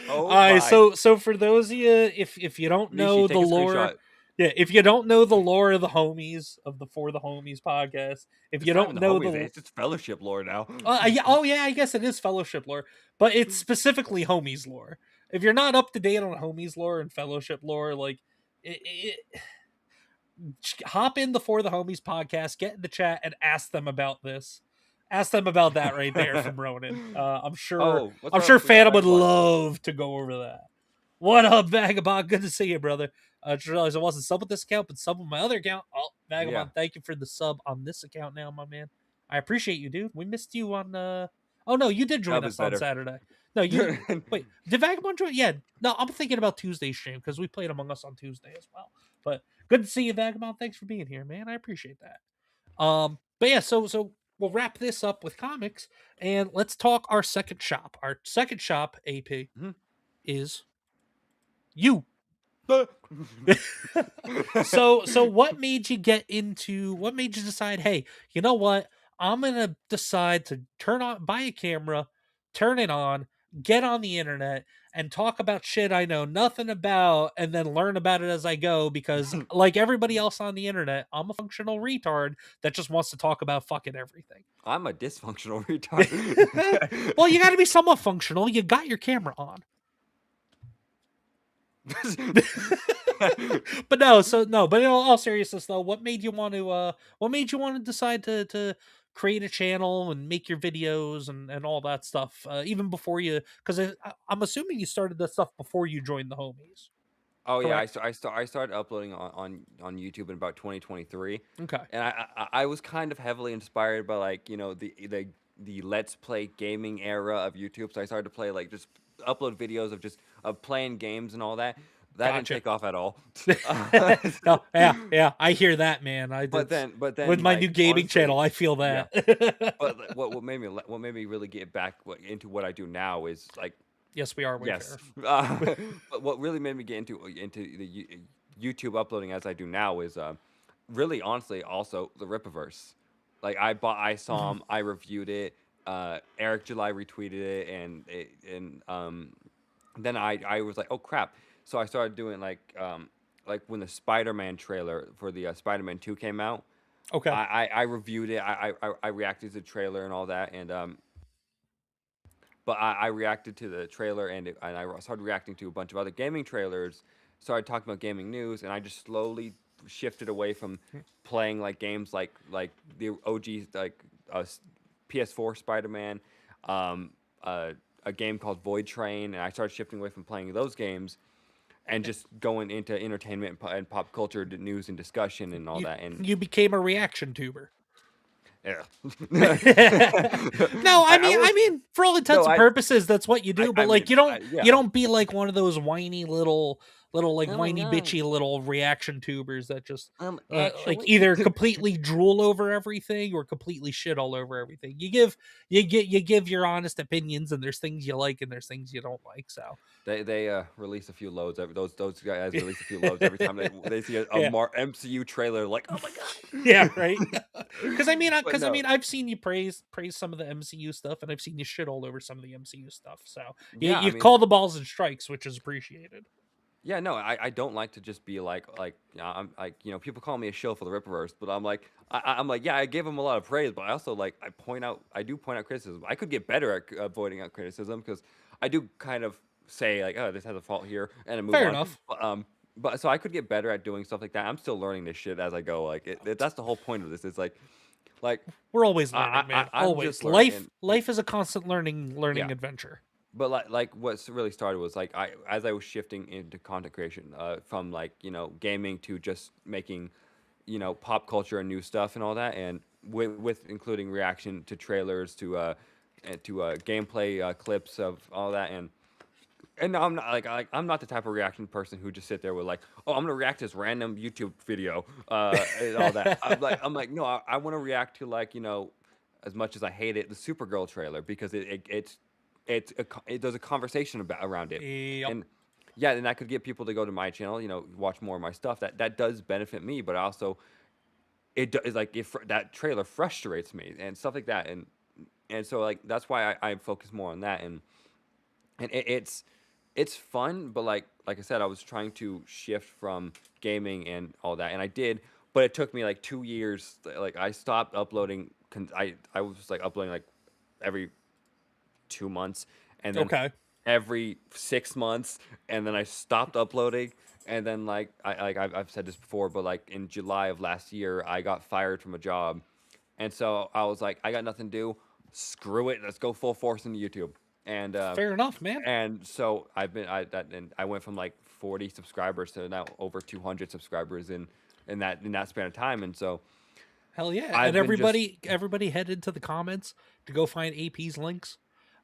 Oh All right, my! so for those of you, if you don't know Nishi, the take a lore, screenshot. yeah, if you don't know the lore of the homies of the For the Homies podcast, if you It's not don't even the know homies. the It's just fellowship lore now. yeah, oh yeah, I guess it is Fellowship lore, but it's specifically Homies lore. If you're not up to date on Homies lore and Fellowship lore, like hop in the For the Homies podcast, get in the chat, and ask them about this. Ask them about that right there from Ronan. I'm sure. Oh, what's I'm up? sure We got Phantom would Vagabond. love to go over that. What up, Vagabond? Good to see you, brother. I just realized I wasn't sub with this account, but sub with my other account. Oh, Vagabond, Yeah. thank you for the sub on this account now, my man. I appreciate you, dude. We missed you on. Oh no, you did join Dub us is on better. Saturday. No, you wait. Did Vagabond join? Yeah. No, I'm thinking about Tuesday's stream because we played Among Us on Tuesday as well. But good to see you, Vagabond. Thanks for being here, man. I appreciate that. But yeah, so we'll wrap this up with comics and let's talk our second shop. Our second shop, AP, Mhm. is you. So what made you decide, hey, you know what? I'm gonna decide to buy a camera, turn it on, get on the internet and talk about shit I know nothing about and then learn about it as I go because like everybody else on the internet, I'm a functional retard that just wants to talk about fucking everything. I'm a dysfunctional retard. Well, you got to be somewhat functional. You got your camera on. But in all seriousness though, what made you want to decide to create a channel and make your videos and all that stuff even before you, because I'm assuming you started that stuff before you joined the homies. Oh yeah, Correct? I started uploading on YouTube in about 2023, Okay. and I was kind of heavily inspired by like the Let's Play gaming era of YouTube. So I started to play like just upload videos of playing games and all that. That didn't Gotcha. take off at all. No, yeah, I hear that, man. but then With my new like, gaming honestly, channel, I feel yeah. that. But like, what made me really get back into what I do now is like. Yes, we are. Yes, but what really made me get into the YouTube uploading as I do now is really honestly also the Rippaverse. Like I saw him, I reviewed it. Eric July retweeted it, and then I was like, oh crap! So I started doing like when the Spider-Man trailer for the Spider-Man 2 came out. Okay. I reviewed it. I reacted to the trailer and all that, and but I reacted to the trailer and I started reacting to a bunch of other gaming trailers, started talking about gaming news, and I just slowly shifted away from playing like games like the OG like PS4 Spider-Man, a game called Void Train, and I started shifting away from playing those games and just going into entertainment and pop culture news and discussion and all that. And you became a reaction tuber. yeah. No, I mean, for all intents and purposes, that's what you do. But like, you don't be like one of those whiny little like Oh my whiny God. bitchy little reaction tubers that just like Actually. either completely drool over everything or completely shit all over everything. You give your honest opinions, and there's things you like and there's things you don't like. So They release a few loads. Those guys release a few loads every time they see a Yeah. MCU trailer. Like, oh my god. Yeah, right. Because I mean, But no. I've seen you praise some of the MCU stuff, and I've seen you shit all over some of the MCU stuff. So Yeah, you I mean- call the balls and strikes, which is appreciated. Yeah, no, I don't like to just be like I'm like people call me a shill for the Rippaverse, but I'm like I'm like yeah I give him a lot of praise, but I also like I do point out criticism. I could get better at avoiding out criticism because I do kind of say like oh this has a fault here and I move Fair on. enough. But so I could get better at doing stuff like that. I'm still learning this shit as I go. Like that's the whole point of this. It's like We're always learning, man. I'm Always. just learning, and- Life is a constant learning Yeah. adventure. But like what's really started was like as I was shifting into content creation from like gaming to just making pop culture and new stuff and all that, and with including reaction to trailers to gameplay clips of all that, and I'm not I'm not the type of reaction person who just sit there with like oh I'm gonna react to this random YouTube video and all that. I'm like no I want to react to like as much as I hate it the Supergirl trailer because there's a conversation around it, Yep. and yeah, and that could get people to go to my channel, watch more of my stuff. That does benefit me, but also is like if that trailer frustrates me and stuff like that, and so like that's why I focus more on that, and it's fun, but like I said, I was trying to shift from gaming and all that, and I did, but it took me like 2 years. Like I stopped uploading. I was just like uploading like every 2 months, and then Okay. every 6 months, and then I stopped uploading, and then like I've said this before, but like in July of last year, I got fired from a job, and so I was like, I got nothing to do, screw it, let's go full force into YouTube, and Fair enough, man. and so I went from like 40 subscribers to now over 200 subscribers in that span of time, and so. Hell yeah. I've And been everybody head into the comments to go find AP's links.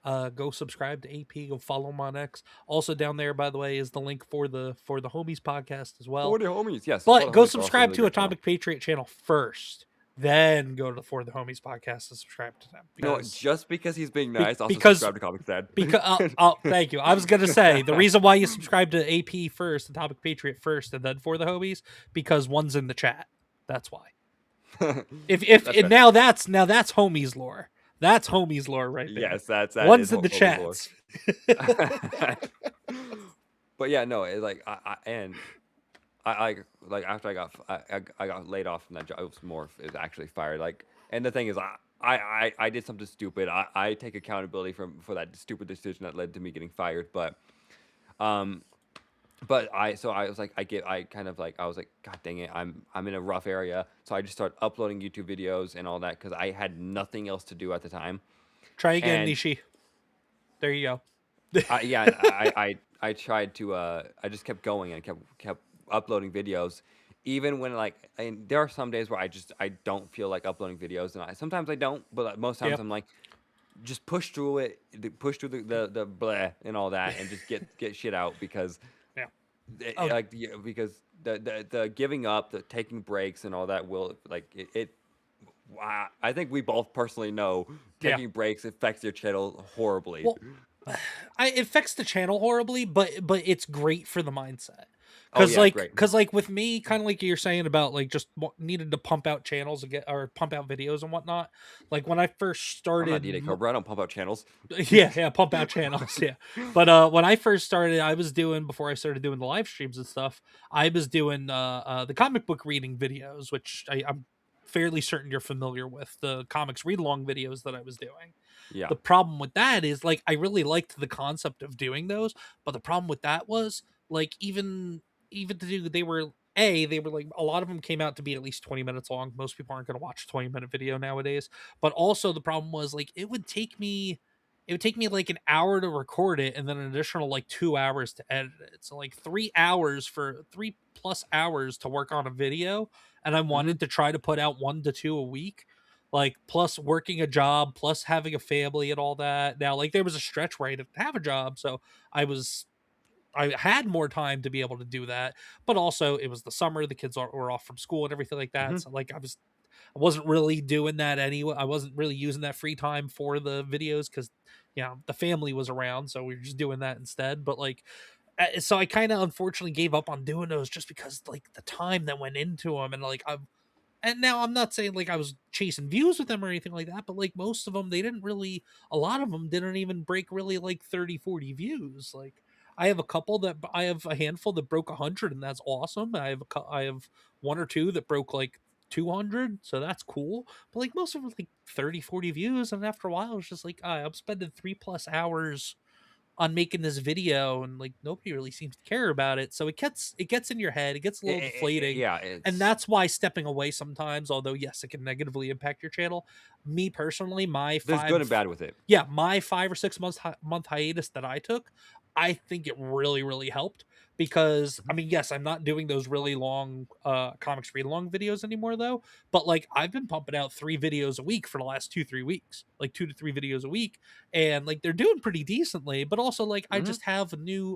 Go subscribe to AP, go follow him on X. Also down there, by the way, is the link for the Homies podcast as well. For the homies, yes. But For the go homies are also subscribe really to good channel. Atomic Patriot channel first. Then go to For the Homies podcast and subscribe to them. No, just because he's being nice, also because- subscribe to ComixDad. Because thank you. I was gonna say the reason why you subscribe to AP first, Atomic Patriot first, and then For the Homies, because one's in the chat. That's why. If That's now that's homies lore. That's homies lore right there. Yes, that One's is in the Hobie's lore. chats. But yeah, no, it's like I like after I got laid off from that job, it was actually fired. Like, and the thing is, I did something stupid. I take accountability for that stupid decision that led to me getting fired. Um, but I was like, I was like, God dang it, I'm in a rough area. So I just started uploading YouTube videos and all that because I had nothing else to do at the time. Try again, And Nishi. There you go. yeah, I tried to I just kept going and kept uploading videos, even when like, and there are some days where I don't feel like uploading videos, and sometimes I don't, but most times Yep. I'm like, just push through it, push through the bleh and all that, and just get shit out because Yeah. Oh, like because the giving up, the taking breaks and all that will like it. I think we both personally know yeah. taking breaks affects your channel horribly. Well, it affects the channel horribly, but it's great for the mindset. Oh yeah, great. Cause like with me, kind of like you're saying about like just needed to pump out channels and or pump out videos and whatnot. Like when I first I'm not started, DJ Cobra. I don't pump out channels. yeah, pump out channels, yeah. But when I first started, I was doing before I started doing the live streams and stuff. I was doing the comic book reading videos, which I'm fairly certain you're familiar with, the comics read along videos that I was doing. Yeah. The problem with that is like I really liked the concept of doing those, but the problem with that was like even to do they were like a lot of them came out to be at least 20 minutes long. Most people aren't going to watch a 20-minute video nowadays. But also the problem was like it would take me like an hour to record it and then an additional like 2 hours to edit it. So like 3 hours for 3+ hours to work on a video. And I wanted to try to put out 1 to 2 a week, like plus working a job, plus having a family and all that. Now, like there was a stretch where I didn't have a job, so I had more time to be able to do that. But also, it was the summer; the kids were off from school and everything like that. Mhm. So, like, I wasn't really doing that anyway. I wasn't really using that free time for the videos because, you know, the family was around, so we were just doing that instead. But like, so I kind of unfortunately gave up on doing those just because like the time that went into them, and like and now I'm not saying like I was chasing views with them or anything like that, but like most of them, a lot of them didn't even break really like 30, 40 views. Like I have a handful that broke 100, and that's awesome. I have one or two that broke like 200, so that's cool. But like most of them like 30, 40 views. And after a while, it's just like, I'm spending 3+ hours on making this video and like nobody really seems to care about it, so it gets in your head, it gets a little deflating. Yeah, And it's that's why stepping away sometimes, although yes it can negatively impact your channel, me personally, there's good and bad with it. my 5 or 6 months month hiatus that I took, I think it really really helped. Because I mean, yes, I'm not doing those really long comics read along videos anymore though, but like I've been pumping out 3 videos a week for the last 2 3 weeks, like 2 to 3 videos a week, and like they're doing pretty decently. But also like Mhm.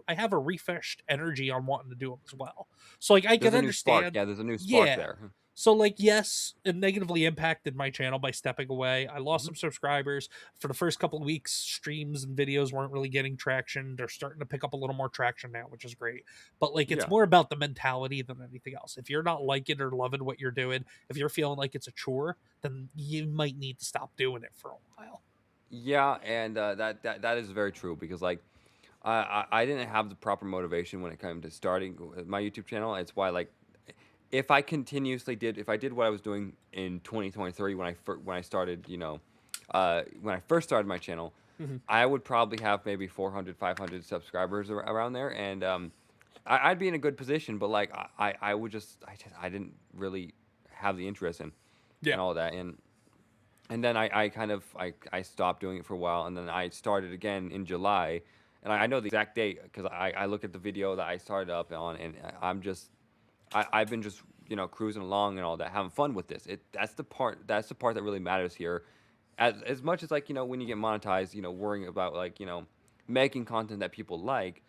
I have a refreshed energy on wanting to do them as well. So like I can There's a new spark. understand. Yeah, there's a new spark Yeah. there. So like yes, it negatively impacted my channel by stepping away. I lost Mhm. some subscribers for the first couple of weeks. Streams and videos weren't really getting traction. They're starting to pick up a little more traction now, which is great. But like it's Yeah. more about the mentality than anything else. If you're not liking or loving what you're doing, if you're feeling like it's a chore, then you might need to stop doing it for a while. Yeah, and that is very true because like I didn't have the proper motivation when it came to starting my YouTube channel. It's why like if I did what I was doing in 2023 when I started, when I first started my channel, Mhm. I would probably have maybe 400, 500 subscribers around there, and I'd be in a good position. But like I didn't really have the interest in Yeah. and all that, and then I kind of I stopped doing it for a while, and then I started again in July, and I know the exact date because I looked at the video that I started up on, and I've been just cruising along and all that, having fun with this. That's the part that really matters here. As much as like when you get monetized, worrying about like making content that people like,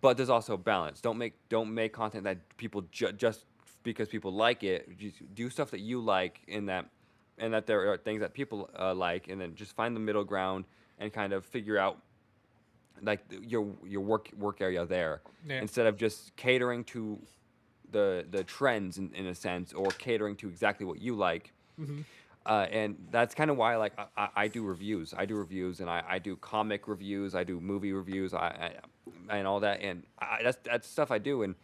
but there's also a balance. Don't make content that people just because people like it. Just do stuff that you like and that there are things that people like, and then just find the middle ground and kind of figure out like your work area there, Yeah. instead of just catering to the trends in a sense, or catering to exactly what you like. Mhm. And that's kind of why like I do reviews. I do reviews, and I do comic reviews. I do movie reviews. And all that, and that's stuff I do.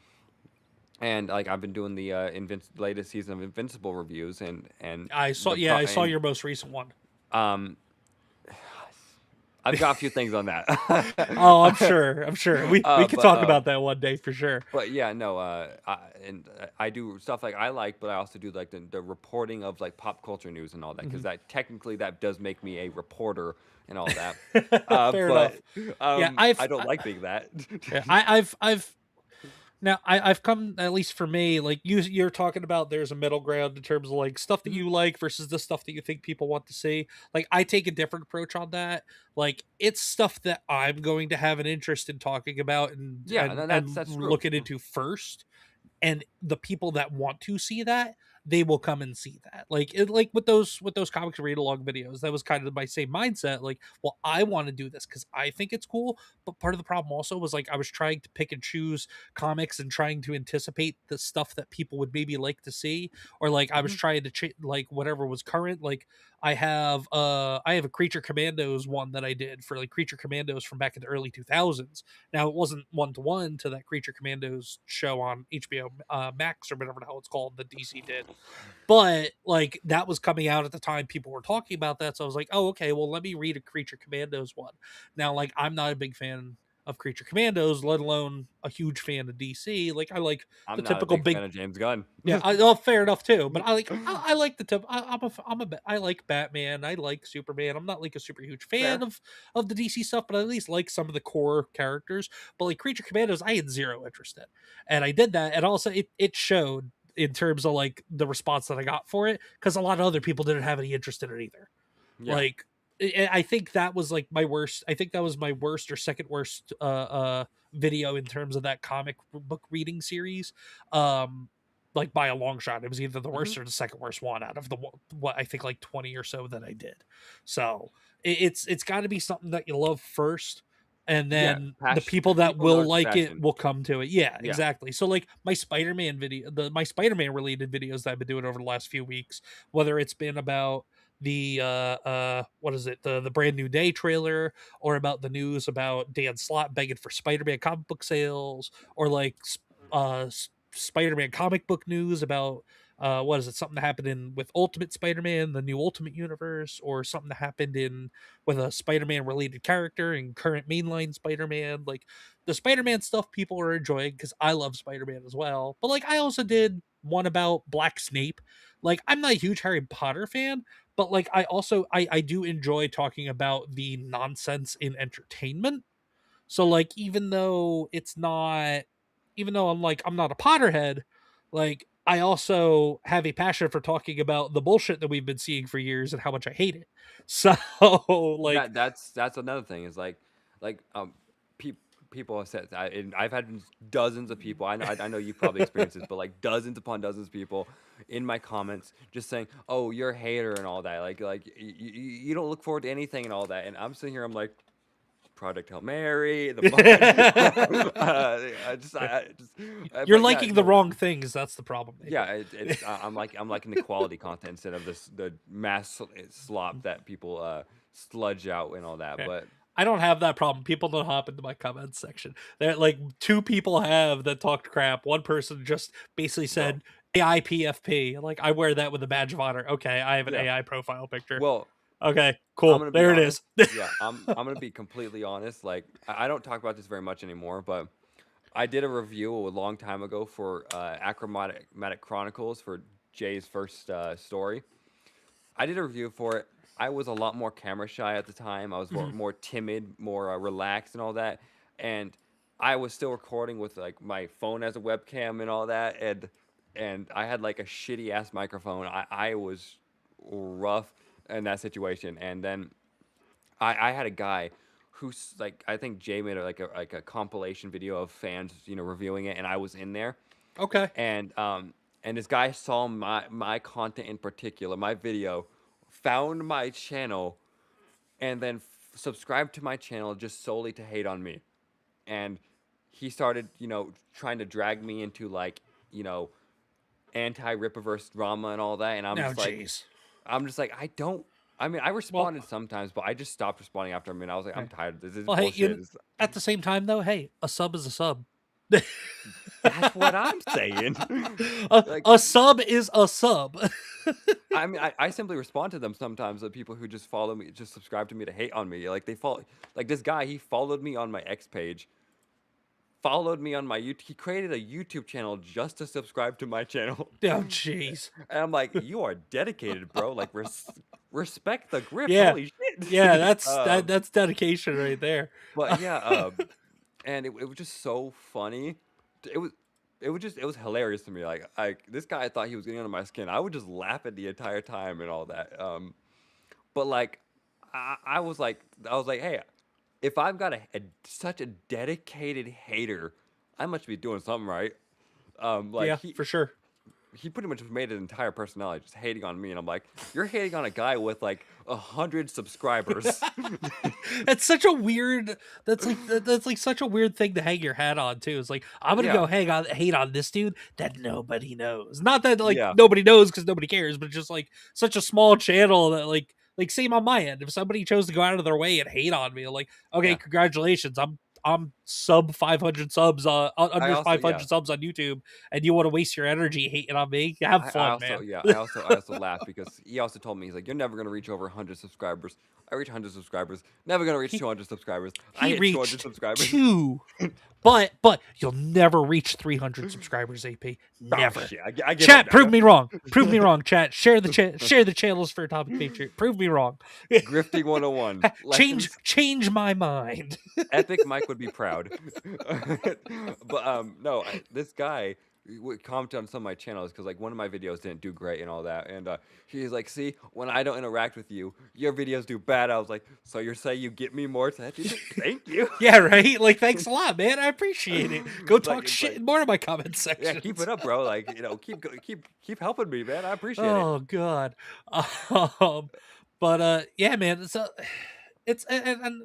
And like I've been doing the latest season of Invincible reviews, and I saw. the Yeah, pro I saw and your most recent one. um I've got a few things on that. Oh, I'm sure. I'm sure. We could But talk about that one day for sure. But yeah, no, I do stuff like I like, but I also do like the reporting of like pop culture news and all that, because that technically that does make me a reporter and all that. Fair But enough. Yeah, I don't like being that. yeah, I've now I've come, at least for me, like you're talking about there's a middle ground in terms of like stuff that Mhm. you like versus the stuff that you think people want to see. Like I take a different approach on that. Like it's stuff that I'm going to have an interest in talking about and Yeah, no, that's true. looking into first, and the people that want to see that, they will come and see that. Like like with those comics read along videos, that was kind of my same mindset. Like, well, I want to do this because I think it's cool. But part of the problem also was like I was trying to pick and choose comics and trying to anticipate the stuff that people would maybe like to see, or like I was Mhm. trying to like whatever was current. Like I have a Creature Commandos one that I did for like Creature Commandos from back in the early 2000s. Now it wasn't one to one to that Creature Commandos show on HBO Max or whatever the hell it's called that DC did, but like that was coming out at the time people were talking about that, so I was like, oh, okay, well, let me read a Creature Commandos one. Now, like, I'm not a big fan of Creature Commandos, let alone a huge fan of DC. Like, I like the I'm not a typical big fan big. of James Gunn. Yeah, oh, fair enough too. But I like the tip. I like Batman. I like Superman. I'm not like a super huge fan Fair. of the DC stuff, but I at least like some of the core characters. But like Creature Commandos, I had zero interest in, and I did that, and also it showed in terms of like the response that I got for it, because a lot of other people didn't have any interest in it either. Yeah. Like I think that was like my worst. I think that was my worst or second worst video in terms of that comic book reading series. Um like by a long shot. It was either the Mhm. worst or the second worst one out of the what I think like 20 or so that I did. So it's got to be something that you love first, and Yeah, then the passion. people that People know will it's like it passion. will come to it. Yeah, Yeah. exactly. So like my Spider-Man video, my Spider-Man related videos that I've been doing over the last few weeks, whether it's been about the what is it, the brand new day trailer, or about the news about Dan Slott begging for Spider-Man comic book sales, or like Spider-Man comic book news about what is it, something that happened in with Ultimate Spider-Man, the new Ultimate Universe, or something that happened in with a Spider-Man related character in current mainline Spider-Man. Like the Spider-Man stuff people are enjoying because I love Spider-Man as well. But like I also did one about Black Snape. Like I'm not a huge Harry Potter fan, but like I also I do enjoy talking about the nonsense in entertainment. So like even though I'm not a Potterhead, like I also have a passion for talking about the bullshit that we've been seeing for years and how much I hate it. So like That's another thing is like peop people have said and I've had dozens of people. I know you probably experienced this, but like dozens upon dozens of people in my comments just saying, "Oh, you're a hater and all that. Like you don't look forward to anything and all that." And I'm sitting here, I'm like, Project Hail Mary, the I just, you're but yeah, liking the no, wrong things, that's the problem, yeah, Nathan. I'm liking the quality content instead of the mass slop that people sludge out and all that. Yeah. But I don't have that problem. People don't hop into my comments section. There, like two people have that talked crap. One person just basically well, said AI PFP. Like I wear that with a badge of honor. Okay, I have an yeah, AI profile picture. well, Okay, I'm cool. gonna be There it honest. is. Yeah, I'm gonna be completely honest. Like I don't talk about this very much anymore, but I did a review a long time ago for Achromatic Chronicles for Jay's first story. I did a review for it. I was a lot more camera shy at the time. I was Mhm. more timid, more relaxed, and all that. And I was still recording with like my phone as a webcam and all that. And I had like a shitty ass microphone. I was rough in that situation. And then I had a guy who's like I think Jay made like a compilation video of fans reviewing it, and I was in there Okay. and this guy saw my content in particular, my video, found my channel, and then subscribed to my channel just solely to hate on me. And he started, trying to drag me into like, anti Rippaverse drama and all that. And I'm Now, just like, jeez. I'm just like, I don't. I mean, I Well, responded sometimes, but I just stopped responding after a minute. I was like, I'm okay. tired of this. This is Well, hey, bullshit. at the same time though, hey, a sub is a sub. That's what I'm saying. Like, A sub is a sub. I mean, I simply respond to them sometimes. The people who just follow me, just subscribe to me to hate on me. Like they follow, like this guy, he followed me on my X page, followed me on my YouTube. He created a YouTube channel just to subscribe to my channel. Oh, jeez. And I'm like, you are dedicated, bro. Like, respect the grift. Yeah, Holy yeah. shit. That's dedication right there. But yeah, and it was just so funny. It was. It was hilarious to me. Like this guy, I thought he was getting under my skin. I would just laugh at the entire time and all that. But like, I was like, hey, if I've got such a dedicated hater, I must be doing something right. Like Yeah, for sure. he pretty much made an entire personality just hating on me, and I'm like, you're hating on a guy with like 100 subscribers. That's such a weird. That's like such a weird thing to hang your hat on too. It's like I'm gonna Yeah. go hate on this dude that nobody knows. Not that like Yeah. nobody knows because nobody cares, but just like such a small channel that like same on my end. If somebody chose to go out of their way and hate on me, like okay, Yeah. congratulations. I'm sub 500 subs under also 500 yeah. subs on YouTube, and you want to waste your energy hating on me? Have I fun, also man. yeah, I also laugh because he also told me, he's like, you're never gonna reach over 100 subscribers. I reach 100 subscribers, never gonna reach 200 subscribers. I He hit 200 reached subscribers. 2, but you'll never reach 300 subscribers. AP Oh never. shit, I give Chat, up prove now. me wrong. Prove me wrong. Chat, share the channels for Atomic Patriot. Prove me wrong. Grifting 101. Lessons. Change my mind. Epic Mike would be proud. But no, this guy would comment on some of my channels because like one of my videos didn't do great and all that, and he's like, "See, when I don't interact with you, your videos do bad." I was like, "So you're saying you get me more attention? Thank you." Yeah, right. Like, thanks a lot, man. I appreciate it. Go talk it's shit like, in more of my comment section. yeah, keep it up, bro. Like keep helping me, man. I appreciate it. Oh god. Um, but yeah, man. It's and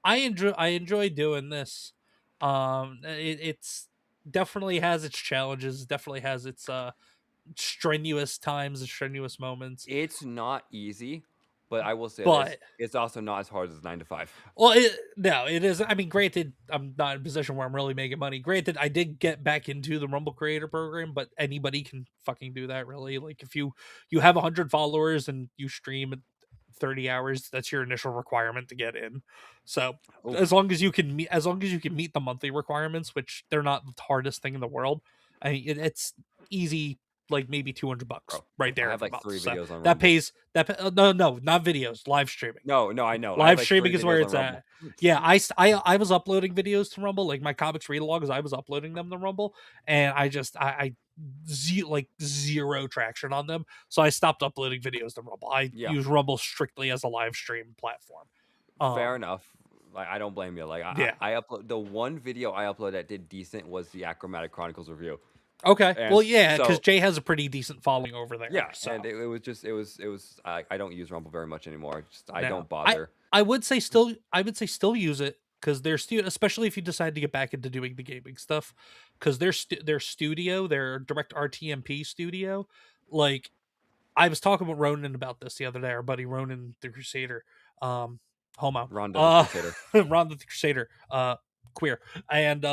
I enjoy doing this. It's definitely has its challenges. Definitely has its strenuous times and strenuous moments. It's not easy, but I will say this: But it's also not as hard as 9 to 5. well, no, it is. I mean, granted, I'm not in a position where I'm really making money. Granted, I did get back into the Rumble Creator Program, but anybody can fucking do that. Really, like if you have 100 followers and you stream 30 hours, that's your initial requirement to get in. So Oof, as long as you can meet the monthly requirements, which they're not the hardest thing in the world, I mean it's easy, like maybe $200 bro. right there I have every like month. 3 So videos on that Rumble. pays no, not videos, live streaming. No, I know. I have Live like streaming 3 is where videos it's on Rumble. at. Yeah, I was uploading videos to Rumble, like my comics read logs. I was uploading them to Rumble, and I like zero traction on them, so I stopped uploading videos to Rumble. I Yeah. use Rumble strictly as a live stream platform. Fair enough. Like I don't blame you. Like Yeah. I upload the one video I uploaded that did decent was the Achromatic Chronicles review. Okay. And Well, yeah, because so Jay has a pretty decent following over there. yeah, So and it was just it was I don't use Rumble very much anymore. I no. don't bother. I would say still use it because they're especially if you decide to get back into doing the gaming stuff, because their studio, their direct RTMP studio, like I was talking with Ronan about this the other day, our buddy Ronan the Crusader, homo, Ronda the Crusader. Ron the Crusader, queer, and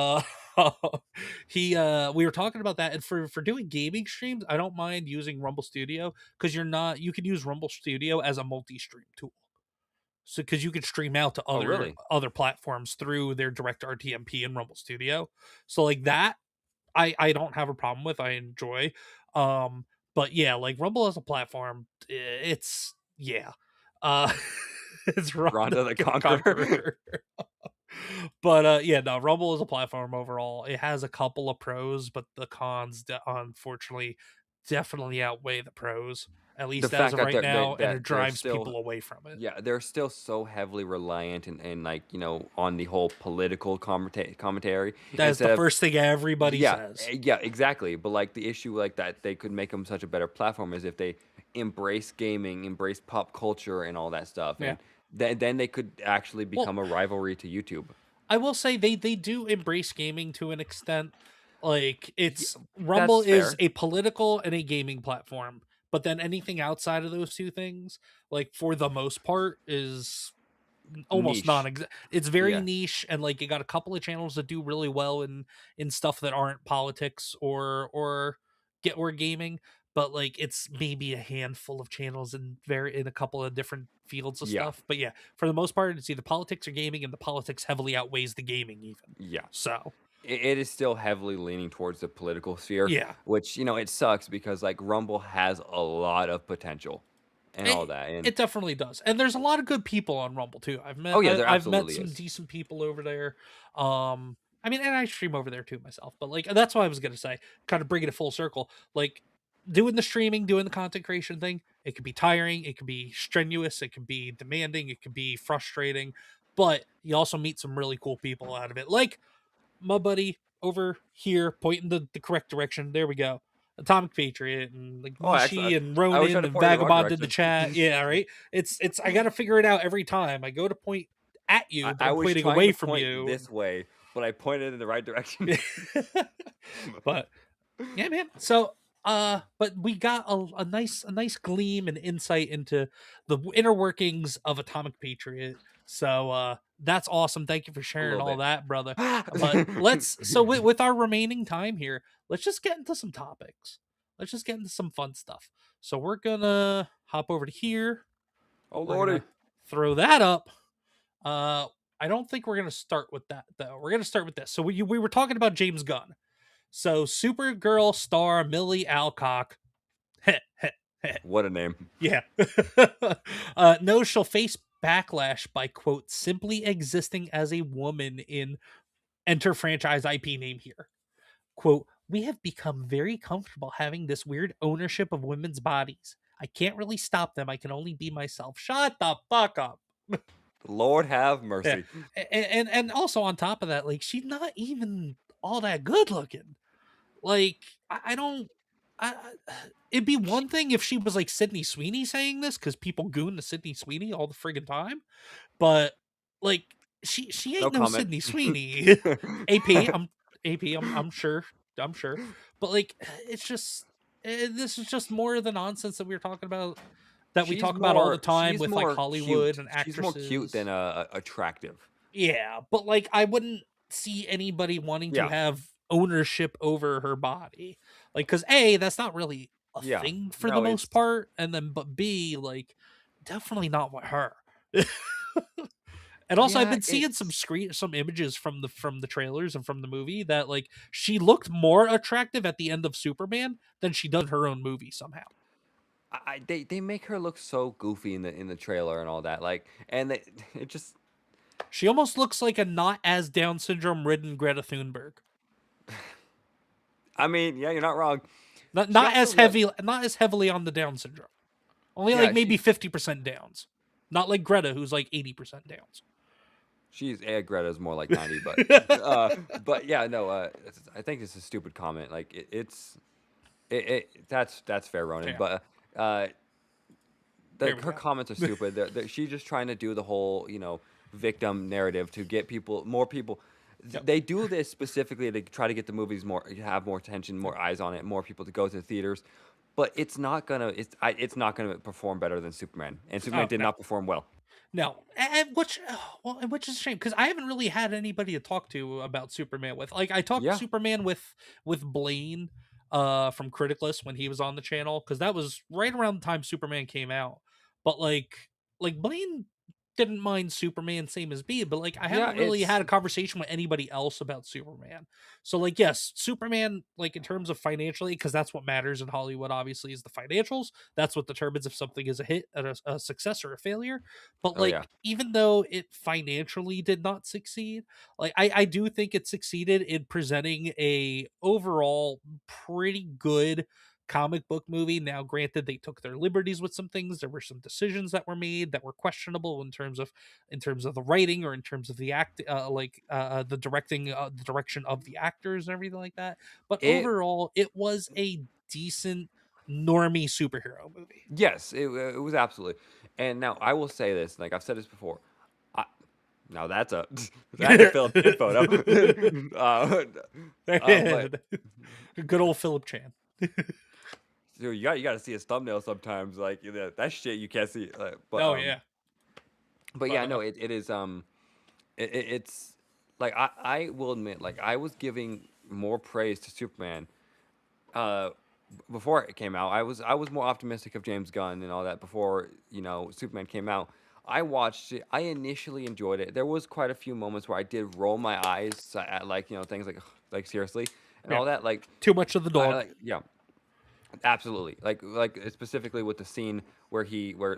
he we were talking about that, and for doing gaming streams, I don't mind using Rumble Studio because you can use Rumble Studio as a multi-stream tool. So because you can stream out to Oh, really? other platforms through their direct RTMP and Rumble Studio. So like that, I don't have a problem with. I enjoy. But yeah, like Rumble as a platform, it's yeah. It's Ronda the Conqueror. But yeah, no, Rumble is a platform overall. It has a couple of pros, but the cons unfortunately definitely outweigh the pros, at least as fact of that right now, and they're it drives still people away from it. yeah, they're still so heavily reliant and like, on the whole political commentary. That's instead the of first thing everybody says. Yeah, exactly. But like the issue like that they could make them such a better platform is if they embrace gaming, embrace pop culture and all that stuff. Yeah. And then they could actually become a rivalry to YouTube. I will say they do embrace gaming to an extent. Like Rumble is fair. a political and a gaming platform, but then anything outside of those two things, like for the most part, is almost Niche. it's very Yeah. niche, and like you got a couple of channels that do really well in stuff that aren't politics or gaming, but like it's maybe a handful of channels in a couple of different fields of Yeah. stuff. But yeah, for the most part it's either politics or gaming, and the politics heavily outweighs the gaming even. Yeah. So It is still heavily leaning towards the political sphere, yeah, which, it sucks because like Rumble has a lot of potential and all it, that. And it definitely does, and there's a lot of good people on Rumble too. oh yeah, there I've met absolutely some is. decent people over there. I mean, and I stream over there too myself, but like that's what I was gonna say, kind of bringing it full circle. Like doing the streaming, doing the content creation thing, it can be tiring, it can be strenuous, it can be demanding, it can be frustrating, but you also meet some really cool people out of it, like my buddy over here pointing the correct direction. There we go. Atomic Patriot and like Oh, actually, Nishi and I was trying Ronin to and point in the wrong Vagabond in the direction. chat. Yeah, right. It's I gotta figure it out every time. I go to point at you, but I I'm was pointing trying away to from point you. this way, but I pointed in the right direction. But yeah, man. So but we got a nice gleam and insight into the inner workings of Atomic Patriot. So that's awesome. Thank you for A sharing little all bit. that, brother. But with our remaining time here, let's just get into some topics. Let's just get into some fun stuff. So we're gonna hop over to here. Oh We're lordy. gonna throw that up. I don't think we're gonna start with that though. We're gonna start with this. So we were talking about James Gunn. So Supergirl star Millie Alcock, What a name. yeah, knows she'll face backlash by quote simply existing as a woman in enter franchise IP name here. Quote, we have become very comfortable having this weird ownership of women's bodies. I can't really stop them. I can only be myself. Shut the fuck up. Lord have Yeah. mercy. And also on top of that, like she's not even all that good looking. Like I don't. It'd be one thing if she was like Sydney Sweeney saying this because people goon to Sydney Sweeney all the friggin' time, but like she No ain't no comment. Sydney Sweeney. AP, I'm sure, but like it's just this is just more of the nonsense that we were talking about that we talk about all the time she's with like more Hollywood cute. and She's more cute actresses. than attractive. Yeah, but like I wouldn't see anybody wanting to Yeah. have ownership over her body. Like cuz A, that's not really a Yeah. thing for the No, most it's part, and then but B, like definitely not with her. And also I've yeah, been seeing it's some images from the trailers and from the movie that like she looked more attractive at the end of Superman than she does in her own movie somehow. they make her look so goofy in the trailer and all that. Like, and it just She almost looks like a not as Down syndrome ridden Greta Thunberg. I mean, yeah, you're not wrong. Not She not as also heavy, not as heavily on the Down syndrome. Only yeah, like maybe 50% downs. Not like Greta, who's like 80% downs. she's Greta's more like 90, but yeah, no, I think it's a stupid comment. Like that's fair, Ronan. Yeah. But There we her go. comments are stupid. She's just trying to do the whole victim narrative to get more people. Yep. They do this specifically to try to get the movies have more attention, more eyes on it, more people to go to the theaters. But it's not not gonna perform better than Superman, and Superman did No. not perform well. No, and which is a shame because I haven't really had anybody to talk to about Superman with. Like I talked Yeah. Superman with Blaine from Criticless when he was on the channel because that was right around the time Superman came out. But like Blaine didn't mind Superman same as me, but like I Yeah, haven't really had a conversation with anybody else about Superman. So like yes, Superman like in terms of financially because that's what matters in Hollywood obviously is the financials. That's what determines if something is a hit, a success or a failure. But Oh yeah. like even though it financially did not succeed, like I do think it succeeded in presenting a overall pretty good comic book movie. Now granted they took their liberties with some things. There were some decisions that were made that were questionable in terms of the writing or in terms of the the directing, the direction of the actors and everything like that. But It overall it was a decent normie superhero movie. Yes, it was absolutely. And now I will say this, like I've said this before. I, now that's a that's a Philip Kid photo. But Good old Philip Chan. dude, you got to see his thumbnail sometimes. Like that shit you can't see. But Oh yeah, but but yeah, no, it is it's like I will admit, like I was giving more praise to Superman uh before it came out. I was more optimistic of James Gunn and all that before, Superman came out. I watched it. I initially enjoyed it. There was quite a few moments where I did roll my eyes at, like, things like seriously and yeah. all that. Like Too much of the I dog. like yeah, absolutely. Like specifically with the scene where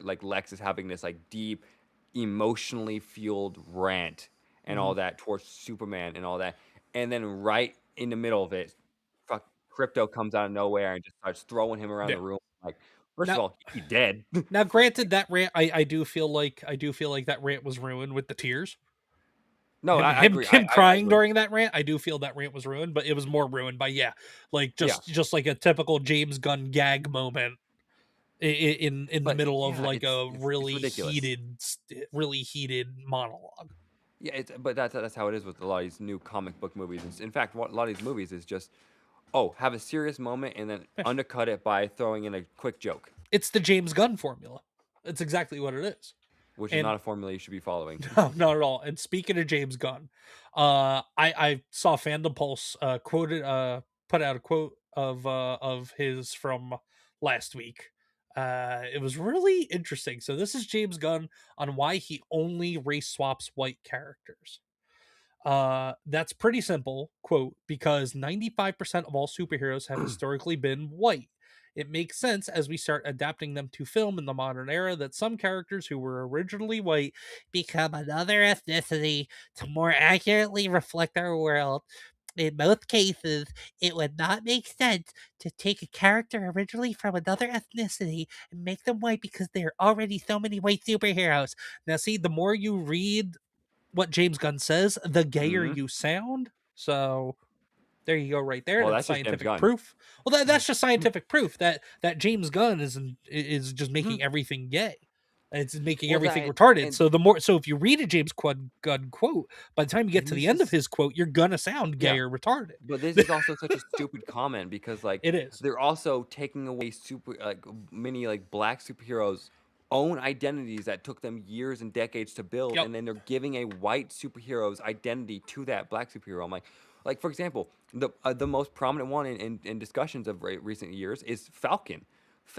like Lex is having this like deep, emotionally fueled rant and Hmm. all that towards Superman and all that, and then right in the middle of it, fuck, Crypto comes out of nowhere and just starts throwing him around Yeah. the room. Like, first of Now, all, he dead. now, granted, that rant, I do feel like that rant was ruined with the tears. No, Him I him agree. him I crying agree. during that rant, I do feel that rant was ruined, but it was more ruined by like Yeah, just like a typical James Gunn gag moment in the but middle of yeah, like a it's ridiculous. really heated monologue. Yeah, but that's how it is with a lot of these new comic book movies. In fact, what a lot of these movies is just, oh, have a serious moment and then Yeah. undercut it by throwing in a quick joke, It's the James Gunn formula. It's exactly what it is. which is And not a formula you should be following. no, not at all. And speaking of James Gunn, I saw Fandom Pulse put out a quote of his from last week. It was really interesting. So this is James Gunn on why he only race swaps white characters. That's pretty simple. Quote, because 95% of all superheroes have historically been white. It makes sense as we start adapting them to film in the modern era that some characters who were originally white become another ethnicity to more accurately reflect our world. In most cases, it would not make sense to take a character originally from another ethnicity and make them white because there are already so many white superheroes. Now, see, the more you read what James Gunn says, the gayer Hmm. you sound. So there you go, right there. Well, That's that's just James scientific Gunn. proof. Well, that's just scientific proof that James Gunn is just Mhm. making everything gay. It's making Well, everything that retarded. and So if you read a Gunn quote, by the time you get to he's the end of just his quote, you're gonna sound yeah. gay or retarded. But this is also such a stupid comment because like It is. they're also taking away many like black superheroes' own identities that took them years and decades to build, Yep. and then they're giving a white superhero's identity to that black superhero. I'm like for example, the most prominent one in discussions of recent years is Falcon.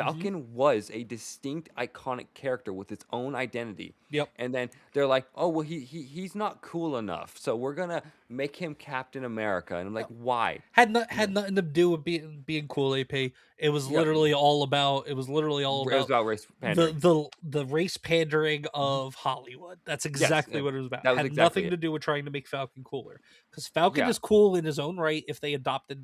Hmm. Falcon was a distinct, iconic character with its own identity. Yep. And then they're like, "Oh, well, he's not cool enough, so we're gonna make him Captain America." And I'm like, Yep. "Why?" Had nothing to do with being cool. AP. It was Yeah, literally all about. It was literally all it was about about race pandering. the race pandering Mhm. of Hollywood. That's Yes, exactly what it was about. that was Had exactly nothing it. to do with trying to make Falcon cooler, because Falcon Yeah. is cool in his own right if they Well,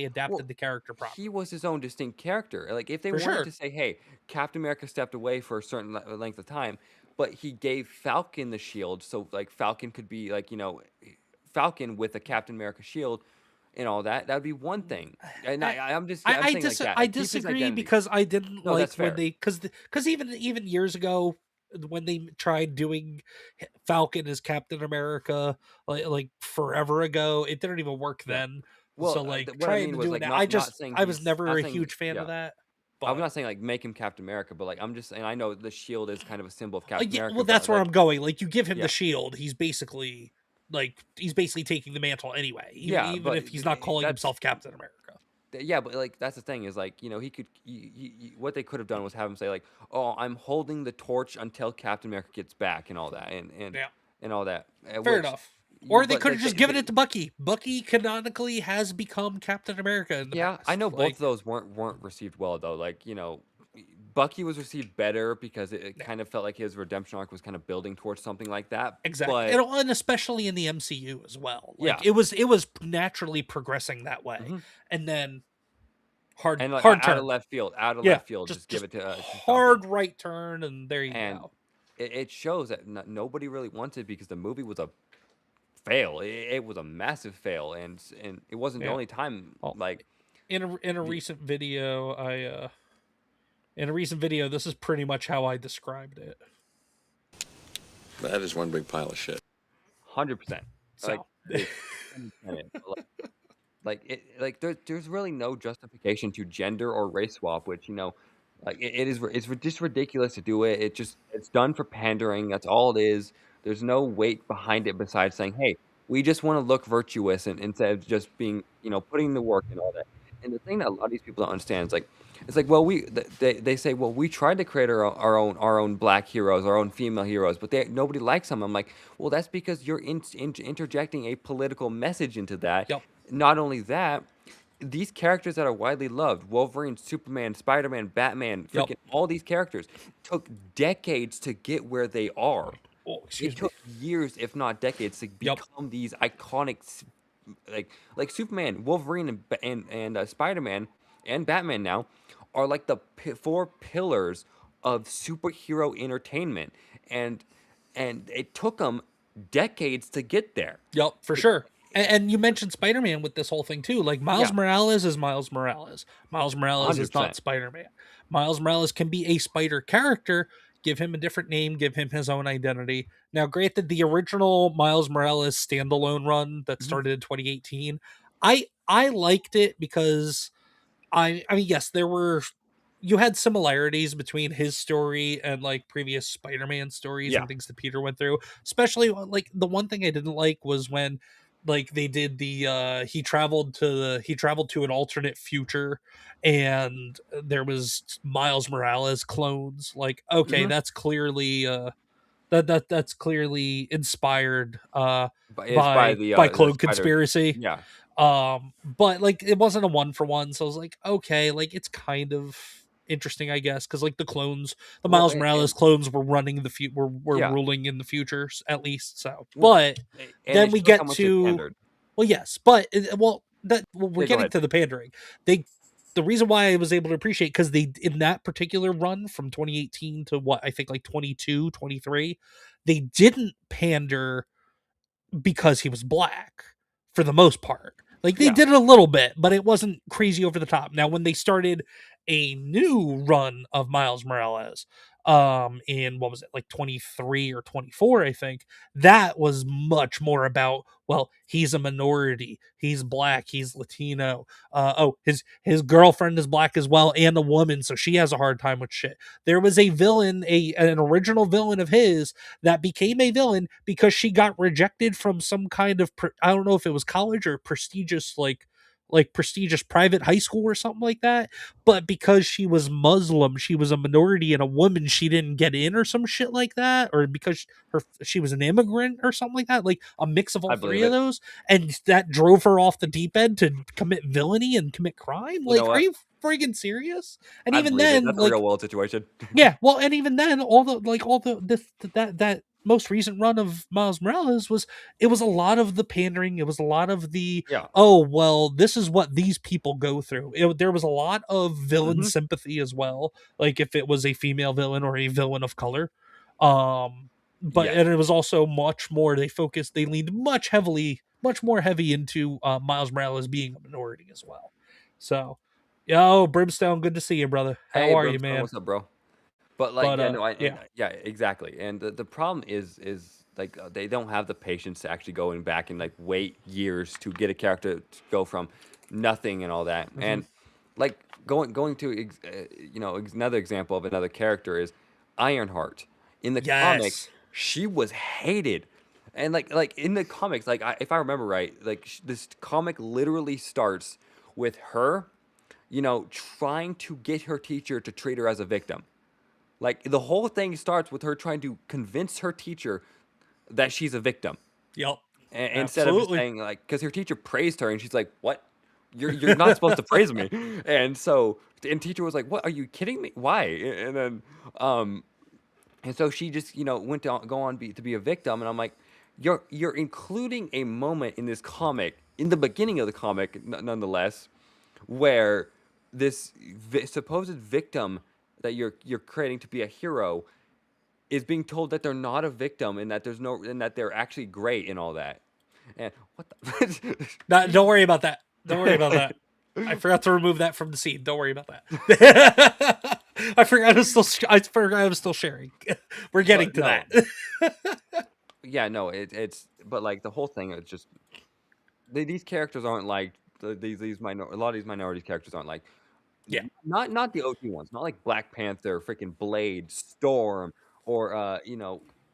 adapted the character he properly. was his own distinct character. Like, if they For wanted to sure. say, "Hey, Captain America stepped away for a certain length of time," but he gave Falcon the shield, so like Falcon could be like, Falcon with a Captain America shield and all that. That would be one thing. And I, I'm saying like that. I Like, keep his disagree identity. because I didn't No, like that's when fair. they because even years ago when they tried doing Falcon as Captain America like forever ago, it didn't even work Yeah. then. So Well, like what I trying mean to was do it like now, not saying I was he's never not a saying huge fan of yeah. that. I'm But not saying like make him Captain America, but like I'm just saying I know the shield is kind of a symbol of Captain yeah, America, well, that's but where like I'm going. Like you give him yeah, the shield, he's basically taking the mantle anyway, yeah, even but if he's not calling that's himself Captain America. yeah, but like that's the thing is like he could what they could have done was have him say like, "Oh, I'm holding the torch until Captain America gets back," and all that, Yeah. and all that, Fair which, enough. Or they but could have like just given it to Bucky. Bucky canonically has become Captain America in the yeah, I past. know both Like, of those weren't received well though. Like Bucky was received better because it yeah, kind of felt like his redemption arc was kind of building towards something like that. exactly. But And especially in the MCU as well. Like yeah, it was naturally progressing that way. hmm And then and like hard turn. out of Yeah, left field, just give just it to Falcon, hard right turn, and there you and go. it shows that nobody really wanted because the movie was a fail. It was a massive fail, and it wasn't the Yeah. only time. Well, Like in a the recent video, this is pretty much how I described it. That is one big pile of shit. 100%, like So it's uncanny, but, like, there's really no justification to gender or race swap, which it's just ridiculous to do it. It's done for pandering. That's all it is. There's no weight behind it besides saying, hey, we just want to look virtuous, and instead of just being putting in the work and all that. And the thing that a lot of these people don't understand is it's like, well, they say, well, we tried to create our own black heroes, our own female heroes, but nobody likes them. I'm like, well, that's because you're interjecting a political message into that. Yep. Not only that, these characters that are widely loved, Wolverine, Superman, Spider-Man, Batman, Yep. freaking all these characters, took decades to get where they are. Oh, It excuse me. took years, if not decades, to Yep. become these iconic, like Superman, Wolverine, and Spider-Man, and Batman now are like the four pillars of superhero entertainment, and it took them decades to get there. Yep, for sure. And you mentioned Spider-Man with this whole thing too. Like Miles Yeah. Morales is Miles Morales. Miles Morales is not 100%. Spider-Man. Miles Morales can be a spider character. Give him a different name. Give him his own identity. Now, granted, the original Miles Morales standalone run that Mhm. started in 2018, I liked it because I mean, yes, you had similarities between his story and like previous Spider-Man stories Yeah. and things that Peter went through. Especially like the one thing I didn't like was when like they did the he traveled to an alternate future and there was Miles Morales clones. Like, okay, Mhm. that's clearly that's clearly inspired But it's by by the clone spider. conspiracy. Yeah. But like it wasn't a 1-for-1, so I was like, okay, like it's kind of interesting, I guess, because like the Well, Miles Morales clones were running were yeah. ruling in the futures at least. So, Well, but and then it we shows how get much they to pandered. well, yes, but we're Yeah, go getting ahead. to the pandering. The reason why I was able to appreciate because they in that particular run from 2018 to what I think like 22, 23, they didn't pander because he was black for the most part. Like they Yeah. did it a little bit, but it wasn't crazy over the top. Now, when they started a new run of Miles Morales, in what was it, like 23 or 24, I think, that was much more about, well, he's a minority, he's black, he's Latino. His girlfriend is black as well, and a woman, so she has a hard time with shit. There was a villain, an original villain of his that became a villain because she got rejected from some kind of I don't know if it was college or prestigious like prestigious private high school or something like that, but because she was Muslim, she was a minority and a woman, she didn't get in or some shit like that, or because she was an immigrant or something like that, like a mix of all I three believe of it. those, and that drove her off the deep end to commit villainy and commit crime. You know Like, are what? you friggin' serious? And I even believe it. then, That's a like, real world situation. yeah, well, and even then, all that most recent run of Miles Morales it was a lot of the pandering. It was a lot of the, Yeah. oh well, this is what these people go through. There was a lot of villain Mhm. sympathy as well, like if it was a female villain or a villain of color. But Yes. and it was also much more. They leaned much more heavy into Miles Morales being a minority as well. So, yo, Brimstone, good to see you, brother. How Hey, are you, Brimstone, man? what's up, bro? But like, But yeah, no, yeah. yeah, exactly. And the problem is like they don't have the patience to actually go in back and like wait years to get a character to go from nothing and all that. Mhm. And like going to another example of another character is Ironheart. In the comics, Yes. she was hated. And like in the comics, like if I remember right, like this comic literally starts with her, trying to get her teacher to treat her as a victim. Like the whole thing starts with her trying to convince her teacher that she's a victim, Yep. instead of just Absolutely. saying like, because her teacher praised her, and she's like, "What? You're not supposed to praise me." And so, and teacher was like, "What? Are you kidding me? Why?" And then, um, and so she just went to go on to be a victim, and I'm like, you're including a moment in this comic in the beginning of the comic, nonetheless, where this supposed victim that you're creating to be a hero is being told that they're not a victim and that they're actually great and all that. And what the Don't worry about that. Don't worry about that. I forgot to remove that from the scene. Don't worry about that. I forgot I was still sharing. We're getting but to no. that. Yeah, no, it's but like the whole thing is just these characters aren't like a lot of these minority characters aren't like Yeah. not the OG ones, not like Black Panther, freaking Blade, Storm, or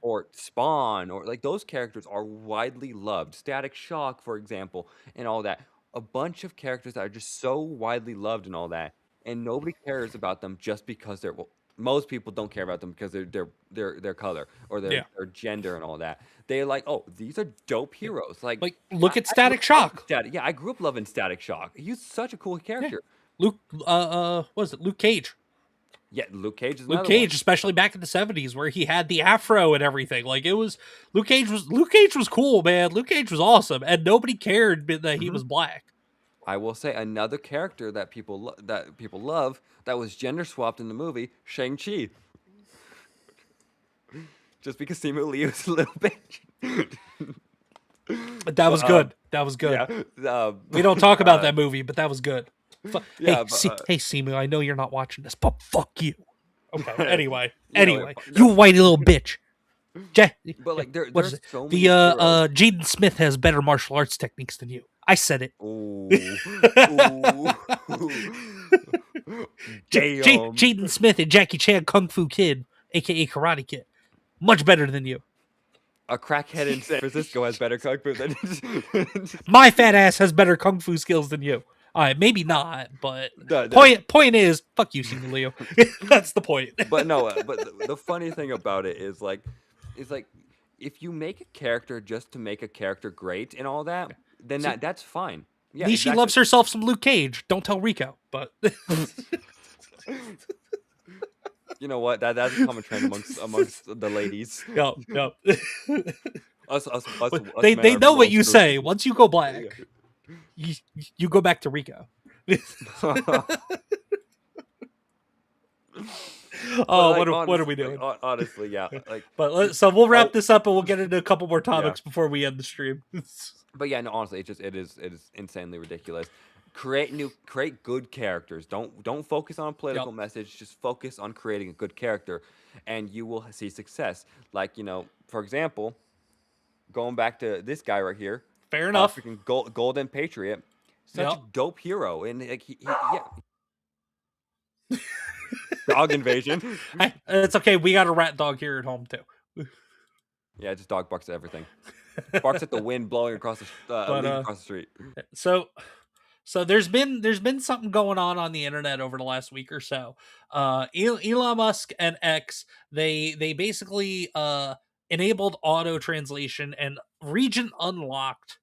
or Spawn, or like those characters are widely loved. Static Shock, for example, and all that. A bunch of characters that are just so widely loved and all that, and nobody cares about them just because they're well, most people don't care about them because their color or Yeah. their gender and all that. They're like, oh, these are dope heroes. Like, Like, look at I grew Static up loving Shock. Yeah, I grew up loving Static Shock. He's such a cool Yeah. character. Luke, what was it? Luke Cage. Yeah, Luke Cage is Luke another Cage, one. especially back in the 70s, where he had the afro and everything. Like, it was Luke Cage was cool, man. Luke Cage was awesome, and nobody cared that he was black. I will say another character that people love that was gender swapped in the movie, Shang-Chi. Just because Simu Liu is a little bitch. That was good. That was good. Yeah. We don't talk about that movie, but that was good. Yeah, Hey, Simu, I know you're not watching this, but fuck you. Okay. Anyway, No, you whitey little bitch. But like What there's is it? so many The heroes. Jaden Smith has better martial arts techniques than you. I said it. Ooh. Damn. Jaden Smith and Jackie Chan Kung Fu Kid, aka Karate Kid, much better than you. A crackhead in San Francisco has better kung fu than My fat ass has better Kung Fu skills than you. All right, maybe not, but No, point is, fuck you, Simu Leo. That's the point. But no, but the funny thing about it is like if you make a character just to make a character great and all that, then that's fine. Yeah, At least she loves herself some Luke Cage. Don't tell Rico, but You know what? That's a common trend amongst the ladies. Yep. Us They men are know what most you of- say. Once you go black, you go back to Rico. Oh, Like, what are we doing? Honestly, yeah. Like, So we'll wrap this up and we'll get into a couple more topics before we end the stream. but yeah, no, honestly, it is insanely ridiculous. Create good characters. Don't focus on a political message. Just focus on creating a good character, and you will see success. Like, for example, going back to this guy right here. Fair enough. Freaking Golden Patriot, such a dope hero, and like dog invasion. Hey, it's okay. We got a rat dog here at home too. Yeah, just dog barks at everything. Barks at the wind blowing across the street. So there's been something going on the internet over the last week or so. Elon Musk and X, they basically enabled auto translation and region unlocked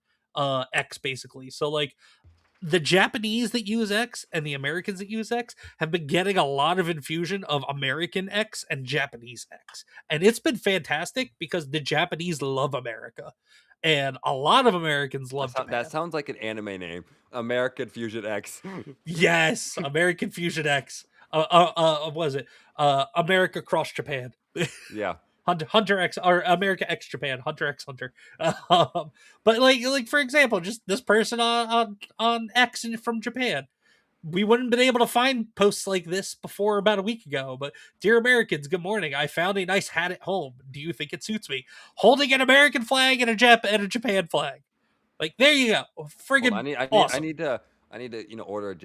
X basically. So like the Japanese that use X and the Americans that use X have been getting a lot of infusion of American X and Japanese X. And it's been fantastic because the Japanese love America. And a lot of Americans love Japan. That sounds like an anime name. American Fusion X. Yes, American Fusion X. What was it? America Cross Japan. Yeah. Hunter X or America X Japan, Hunter X Hunter. But like for example, just this person on X from Japan, we wouldn't have been able to find posts like this before about a week ago. But dear Americans, good morning. I found a nice hat at home. Do you think it suits me? Holding an American flag and a Japan flag. Like there you go, friggin' awesome. I need to order a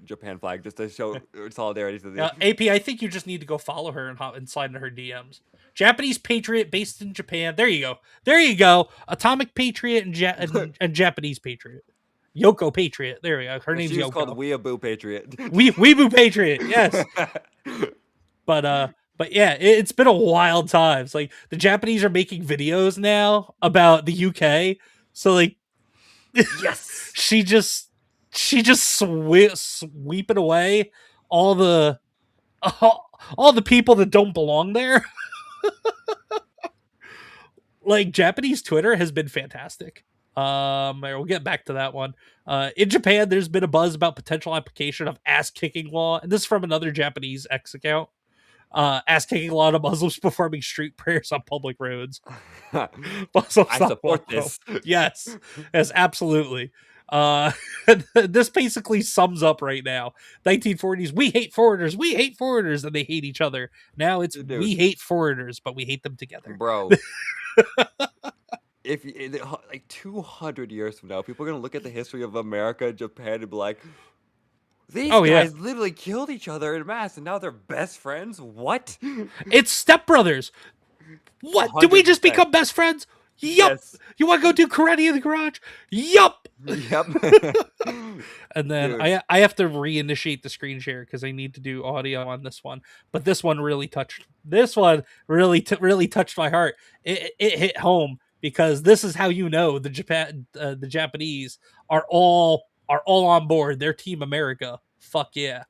Japan flag just to show solidarity to the AP. I think you just need to go follow her and slide into her DMs. Japanese Patriot based in Japan. There you go. Atomic Patriot and Japanese Patriot. Yoko Patriot. There we go. Her name's Yoko. She's called Weeaboo Patriot. Weeaboo Patriot. Yes. But yeah, it's been a wild time. It's like the Japanese are making videos now about the UK. So like, yes, she just sweeping away all the people that don't belong there. Like Japanese Twitter has been fantastic. We'll get back to that one. In Japan, there's been a buzz about potential application of ass-kicking law, and this is from another Japanese X account. Ass-kicking law to Muslims performing street prayers on public roads. I support this. Yes, absolutely. This basically sums up right now. 1940s, we hate foreigners, and they hate each other. Now it's we hate foreigners, but we hate them together. Bro. like 200 years from now, people are gonna look at the history of America and Japan and be like, these Oh yeah, guys literally killed each other in mass, and now they're best friends. What? it's stepbrothers. What? Did we just 100%. become best friends? Yup. Yes. You want to go do karate in the garage? Yup. Yep. And then Dude. I have to reinitiate the screen share because I need to do audio on this one. But this one really touched really touched my heart. It hit home because this is how you know the Japanese are all on board. They're Team America. Fuck yeah.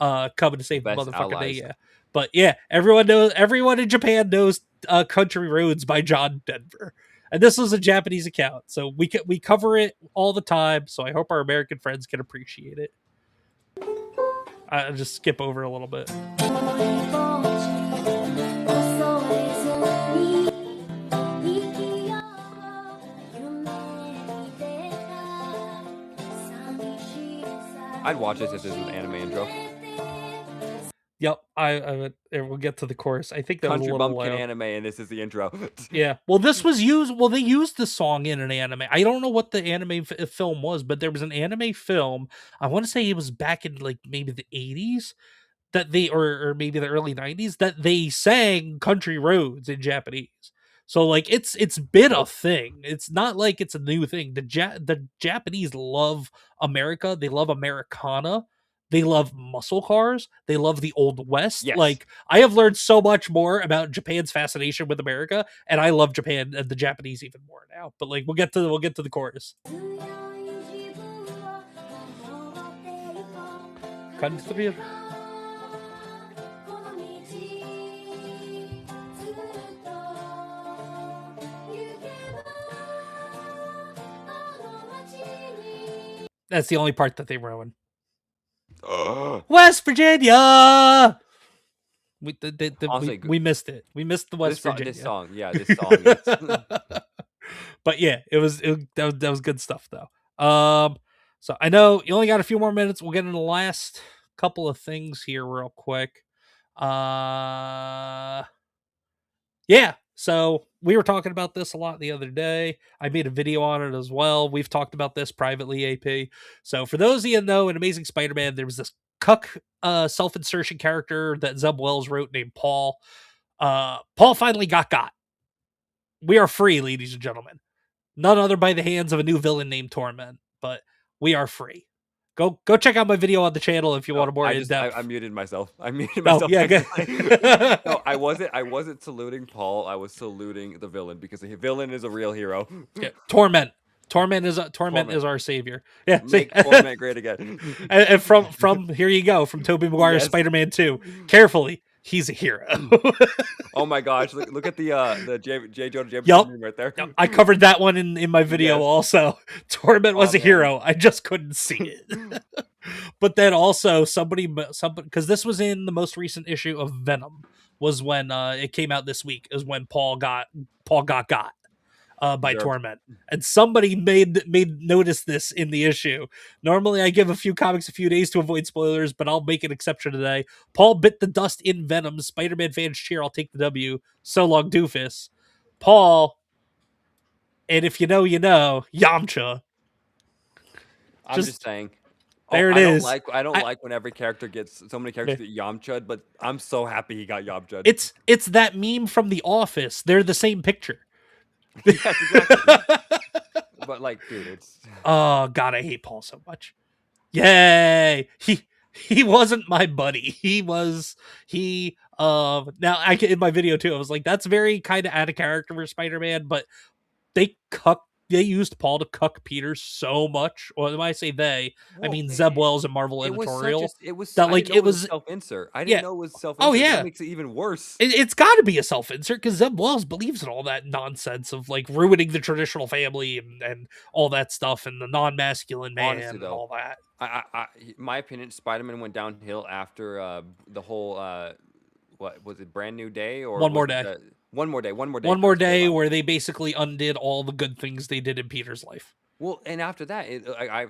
Coming to save the Best motherfucking day, allies. yeah. But yeah, everyone in Japan knows Country Roads by John Denver. And this was a Japanese account, so we cover it all the time. So I hope our American friends can appreciate it. I'll just skip over a little bit. I'd watch this if this was an anime intro. Yep, we'll get to the chorus. I think that was a Country little bumpkin loud. anime, and this is the intro. Yeah. Well, this was used. Well, they used the song in an anime. I don't know what the anime film was, but there was an anime film. I want to say it was back in like maybe the 80s that they, or maybe the early 90s that they sang Country Roads in Japanese. So like it's been a thing. It's not like it's a new thing. The Japanese love America. They love Americana. They love muscle cars. They love the Old West. Yes. Like I have learned so much more about Japan's fascination with America, and I love Japan and the Japanese even more now. But like we'll get to the chorus. Country. That's the only part that they ruin. West Virginia. Honestly, We missed it. We missed the West Virginia. This song. Yes. But yeah, that was good stuff though. So I know you only got a few more minutes. We'll get into the last couple of things here real quick. Yeah. So we were talking about this a lot the other day. I made a video on it as well. We've talked about this privately, AP. So for those of you who know, in Amazing Spider-Man, there was this cuck self-insertion character that Zeb Wells wrote named Paul. Paul finally got. We are free, ladies and gentlemen. None other by the hands of a new villain named Torment, but we are free. Go check out my video on the channel if you want a more in-depth. I muted myself. Oh, yeah, good. No, I wasn't saluting Paul. I was saluting the villain because the villain is a real hero. Yeah. Torment is our savior. Yeah, make Torment great again. and from here you go from Tobey Maguire's Spider-Man 2. Carefully, he's a hero. Oh my gosh! Look at the J. Jonah Jameson Yep. right there. Yep. I covered that one in my video also. Torment was a hero. I just couldn't see it. But then also somebody because this was in the most recent issue of Venom was when it came out this week is when Paul got by Torment, and somebody made notice this in the issue. Normally I give a few comics a few days to avoid spoilers, but I'll make an exception today. Paul bit the dust in Venom. Spider-Man fans cheer. I'll take the W. So long, doofus. Paul, and if you know, you know, Yamcha. I'm just saying. There it is. I don't like when every character gets so many characters get Yamcha'd, but I'm so happy he got Yamcha'd. It's that meme from The Office. They're the same picture. Yes, exactly. But like, dude, it's oh god, I hate Paul so much. Yay! He wasn't my buddy. Now I in my video too. I was like, that's very kind of out of character for Spider-Man, but they used Paul to cuck Peter so much. Or when I say they, I mean Zeb Wells and Marvel Editorial. It was self-insert. I didn't know it was self-insert. Oh yeah, that makes it even worse. It's got to be a self-insert because Zeb Wells believes in all that nonsense of like ruining the traditional family and all that stuff and the non-masculine man. Honestly, and all that. My opinion, Spider-Man went downhill after the whole what was it, Brand New Day or One More Day. One More Day. One More Day, where they basically undid all the good things they did in Peter's life. Well, and after that, I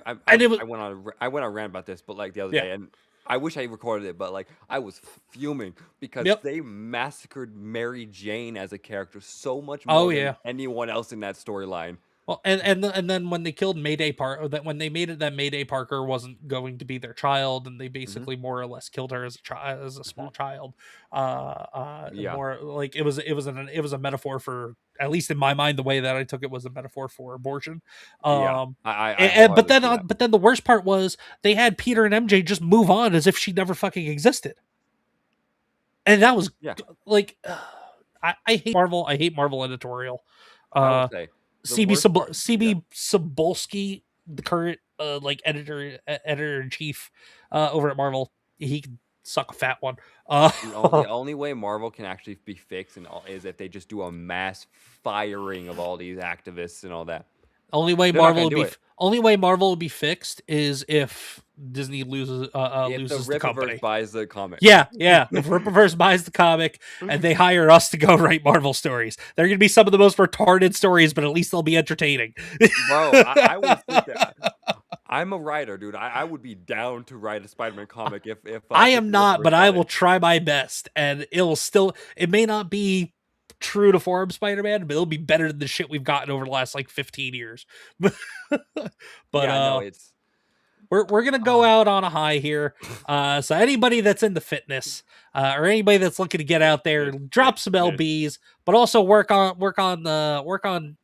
went on a rant about this, but like the other day, and I wish I recorded it, but like I was fuming because Yep. they massacred Mary Jane as a character so much Oh more than yeah. anyone else in that storyline. Well, and then when they killed Mayday Park, that when they made it that Mayday Parker wasn't going to be their child, and they Hmm. basically more or less killed her as a child, as a Hmm. small child. Yeah, More like it was a metaphor for, at least in my mind, the way that I took it was a metaphor for abortion. yeah, Um, I wholeheartedly see that. but then the worst part was they had Peter and MJ just move on as if she never fucking existed, and that was Yeah, like, I hate Marvel. I hate Marvel editorial. I will Uh, say the worst part. Yeah, CB Sobolski, the current editor in chief over at Marvel, he can suck a fat one. the only way Marvel can actually be fixed is if they just do a mass firing of all these activists and all that. They're not gonna do it. Only way Marvel would be fixed is if Disney If the loses the Rippaverse company. buys the comic. Yeah, yeah. If Rippaverse buys the comic and they hire us to go write Marvel stories, they're going to be some of the most retarded stories, but at least they'll be entertaining. Bro, I would sit there. I'm a writer, dude. I would be down to write a Spider-Man comic if I if am the not, Rippaverse but I bought will it. try my best, and it may not be true to form Spider-Man, but it'll be better than the shit we've gotten over the last like 15 years. but Yeah, no, it's we're gonna go ah, out on a high here. So anybody that's into fitness, or anybody that's looking to get out there, drop some fitness. lbs, but also work on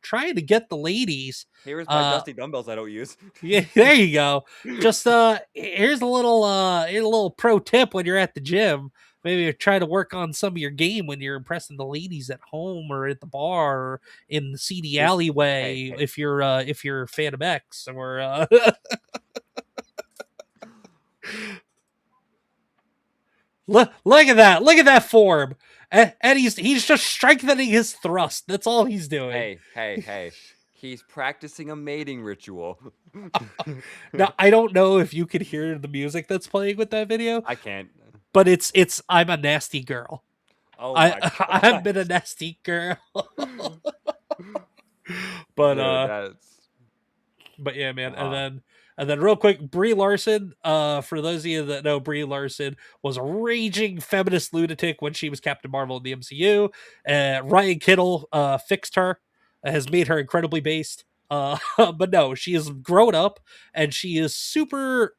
trying to get the ladies. Here's my dusty dumbbells I don't use. Yeah, there you go. Just here's a little pro tip when you're at the gym. Maybe try to work on some of your game when you're impressing the ladies at home or at the bar or in the seedy Just hey, alleyway, hey. if you're a fan of X or look at that. Look at that form. And he's just strengthening his thrust. That's all he's doing. Hey. He's practicing a mating ritual. Now, I don't know if you could hear the music that's playing with that video, I can't. but it's I'm a nasty girl. Oh my I've been a gosh. nasty girl. but Dude, that's but yeah, man. uh, And then real quick, Brie Larson, for those of you that know, Brie Larson was a raging feminist lunatic when she was Captain Marvel in the MCU. Ryan Kittle fixed her, has made her incredibly based. But no, she has grown up and she is super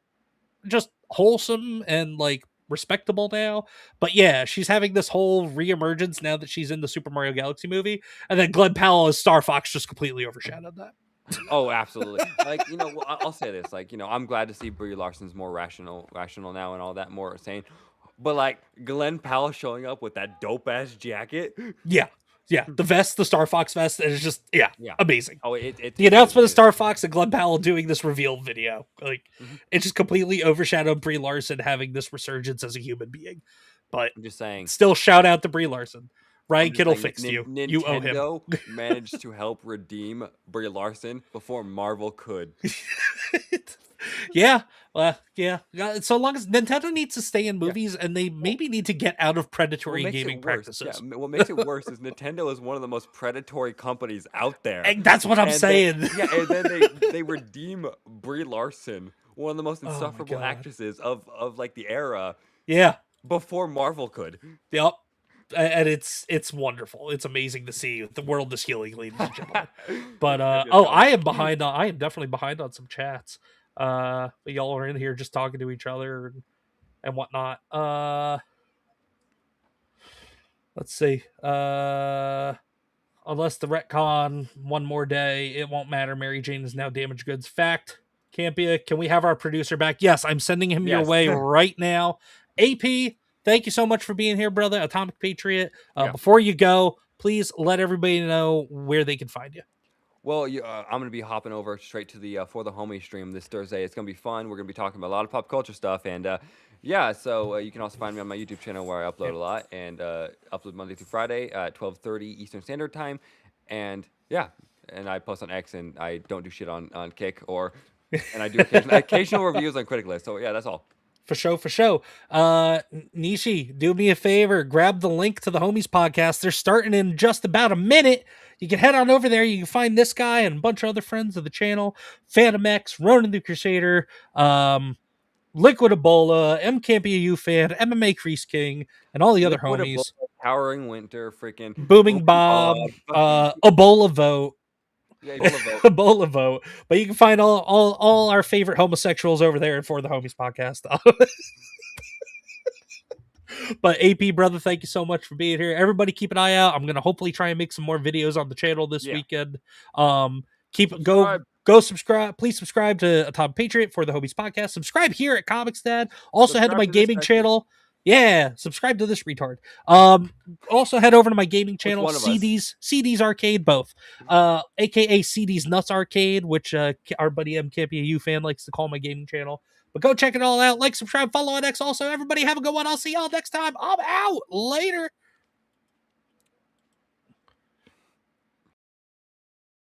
just wholesome and like respectable now. But yeah, she's having this whole reemergence now that she's in the Super Mario Galaxy movie. And then Glenn Powell as Star Fox just completely overshadowed that. oh, absolutely. Like, I'll say this. Like, I'm glad to see Brie Larson's more rational now and all that, more sane. But like Glenn Powell showing up with that dope ass jacket. Yeah. Yeah. The vest, the Star Fox vest, and it's just, yeah, Yeah. amazing. Oh, it's The announcement of good. Star Fox and Glenn Powell doing this reveal video. Like, Mhm. it just completely overshadowed Brie Larson having this resurgence as a human being. But I'm just saying. still, shout out to Brie Larson. Ryan I'm just Kittle saying, fixed you. You owe him. Nintendo managed to help redeem Brie Larson before Marvel could. Yeah. Yeah. So long as Nintendo needs to stay in movies and they maybe need to get out of What predatory makes gaming it worse? practices. What makes it worse is Nintendo is one of the most predatory companies out there. And that's what I'm And saying. and then they redeem Brie Larson, one of the most Oh my insufferable God. actresses of like the era, Yeah. before Marvel could. Yep. And it's wonderful. It's amazing to see. The world is healing, ladies and gentlemen. But I am behind on, I am definitely behind on some chats. But y'all are in here just talking to each other and whatnot. Let's see. Unless the retcon one more day, it won't matter. Mary Jane is now damaged goods. Fact. Campia, can we have our producer back? Yes, I'm sending him your Yes. way right now. AP, thank you so much for being here, brother. Atomic Patriot. Yeah. Before you go, please let everybody know where they can find you. Well, I'm gonna be hopping over straight to the For the Homie stream this Thursday. It's gonna be fun. We're gonna be talking about a lot of pop culture stuff, and yeah. So you can also find me on my YouTube channel where I upload a lot and upload Monday through Friday at 12:30 Eastern Standard Time, and yeah, and I post on X, and I don't do shit on Kick and I do occasional reviews on Critic List. So yeah, that's all. For show. Nishi, do me a favor. Grab the link to the Homies podcast. They're starting in just about a minute. You can head on over there. You can find this guy and a bunch of other friends of the channel. Phantom X, Ronan the Crusader, Liquid Ebola, M Can't Be a U fan, MMA Crease King, and all the other Liquid homies. Ebola, Towering Winter, freaking Booming Bob, fucking Ebola Vote. yeah, Ebola Vote. Ebola Vote. But you can find all our favorite homosexuals over there for the Homies podcast. But AP, brother, thank you so much for being here. Everybody keep an eye out. I'm gonna hopefully try and make some more videos on the channel this weekend. Go subscribe. Please subscribe to Atomic Patriot for the Homies podcast. Subscribe here at ComixDad. Also head to my gaming channel. Yeah, subscribe to this retard. Also head over to my gaming channel, CDs Arcade, both. AKA CDs Nuts Arcade, which our buddy M Can't Be a U fan likes to call my gaming channel. But go check it all out. Like, subscribe, follow on X also. Everybody have a good one. I'll see y'all next time. I'm out. Later.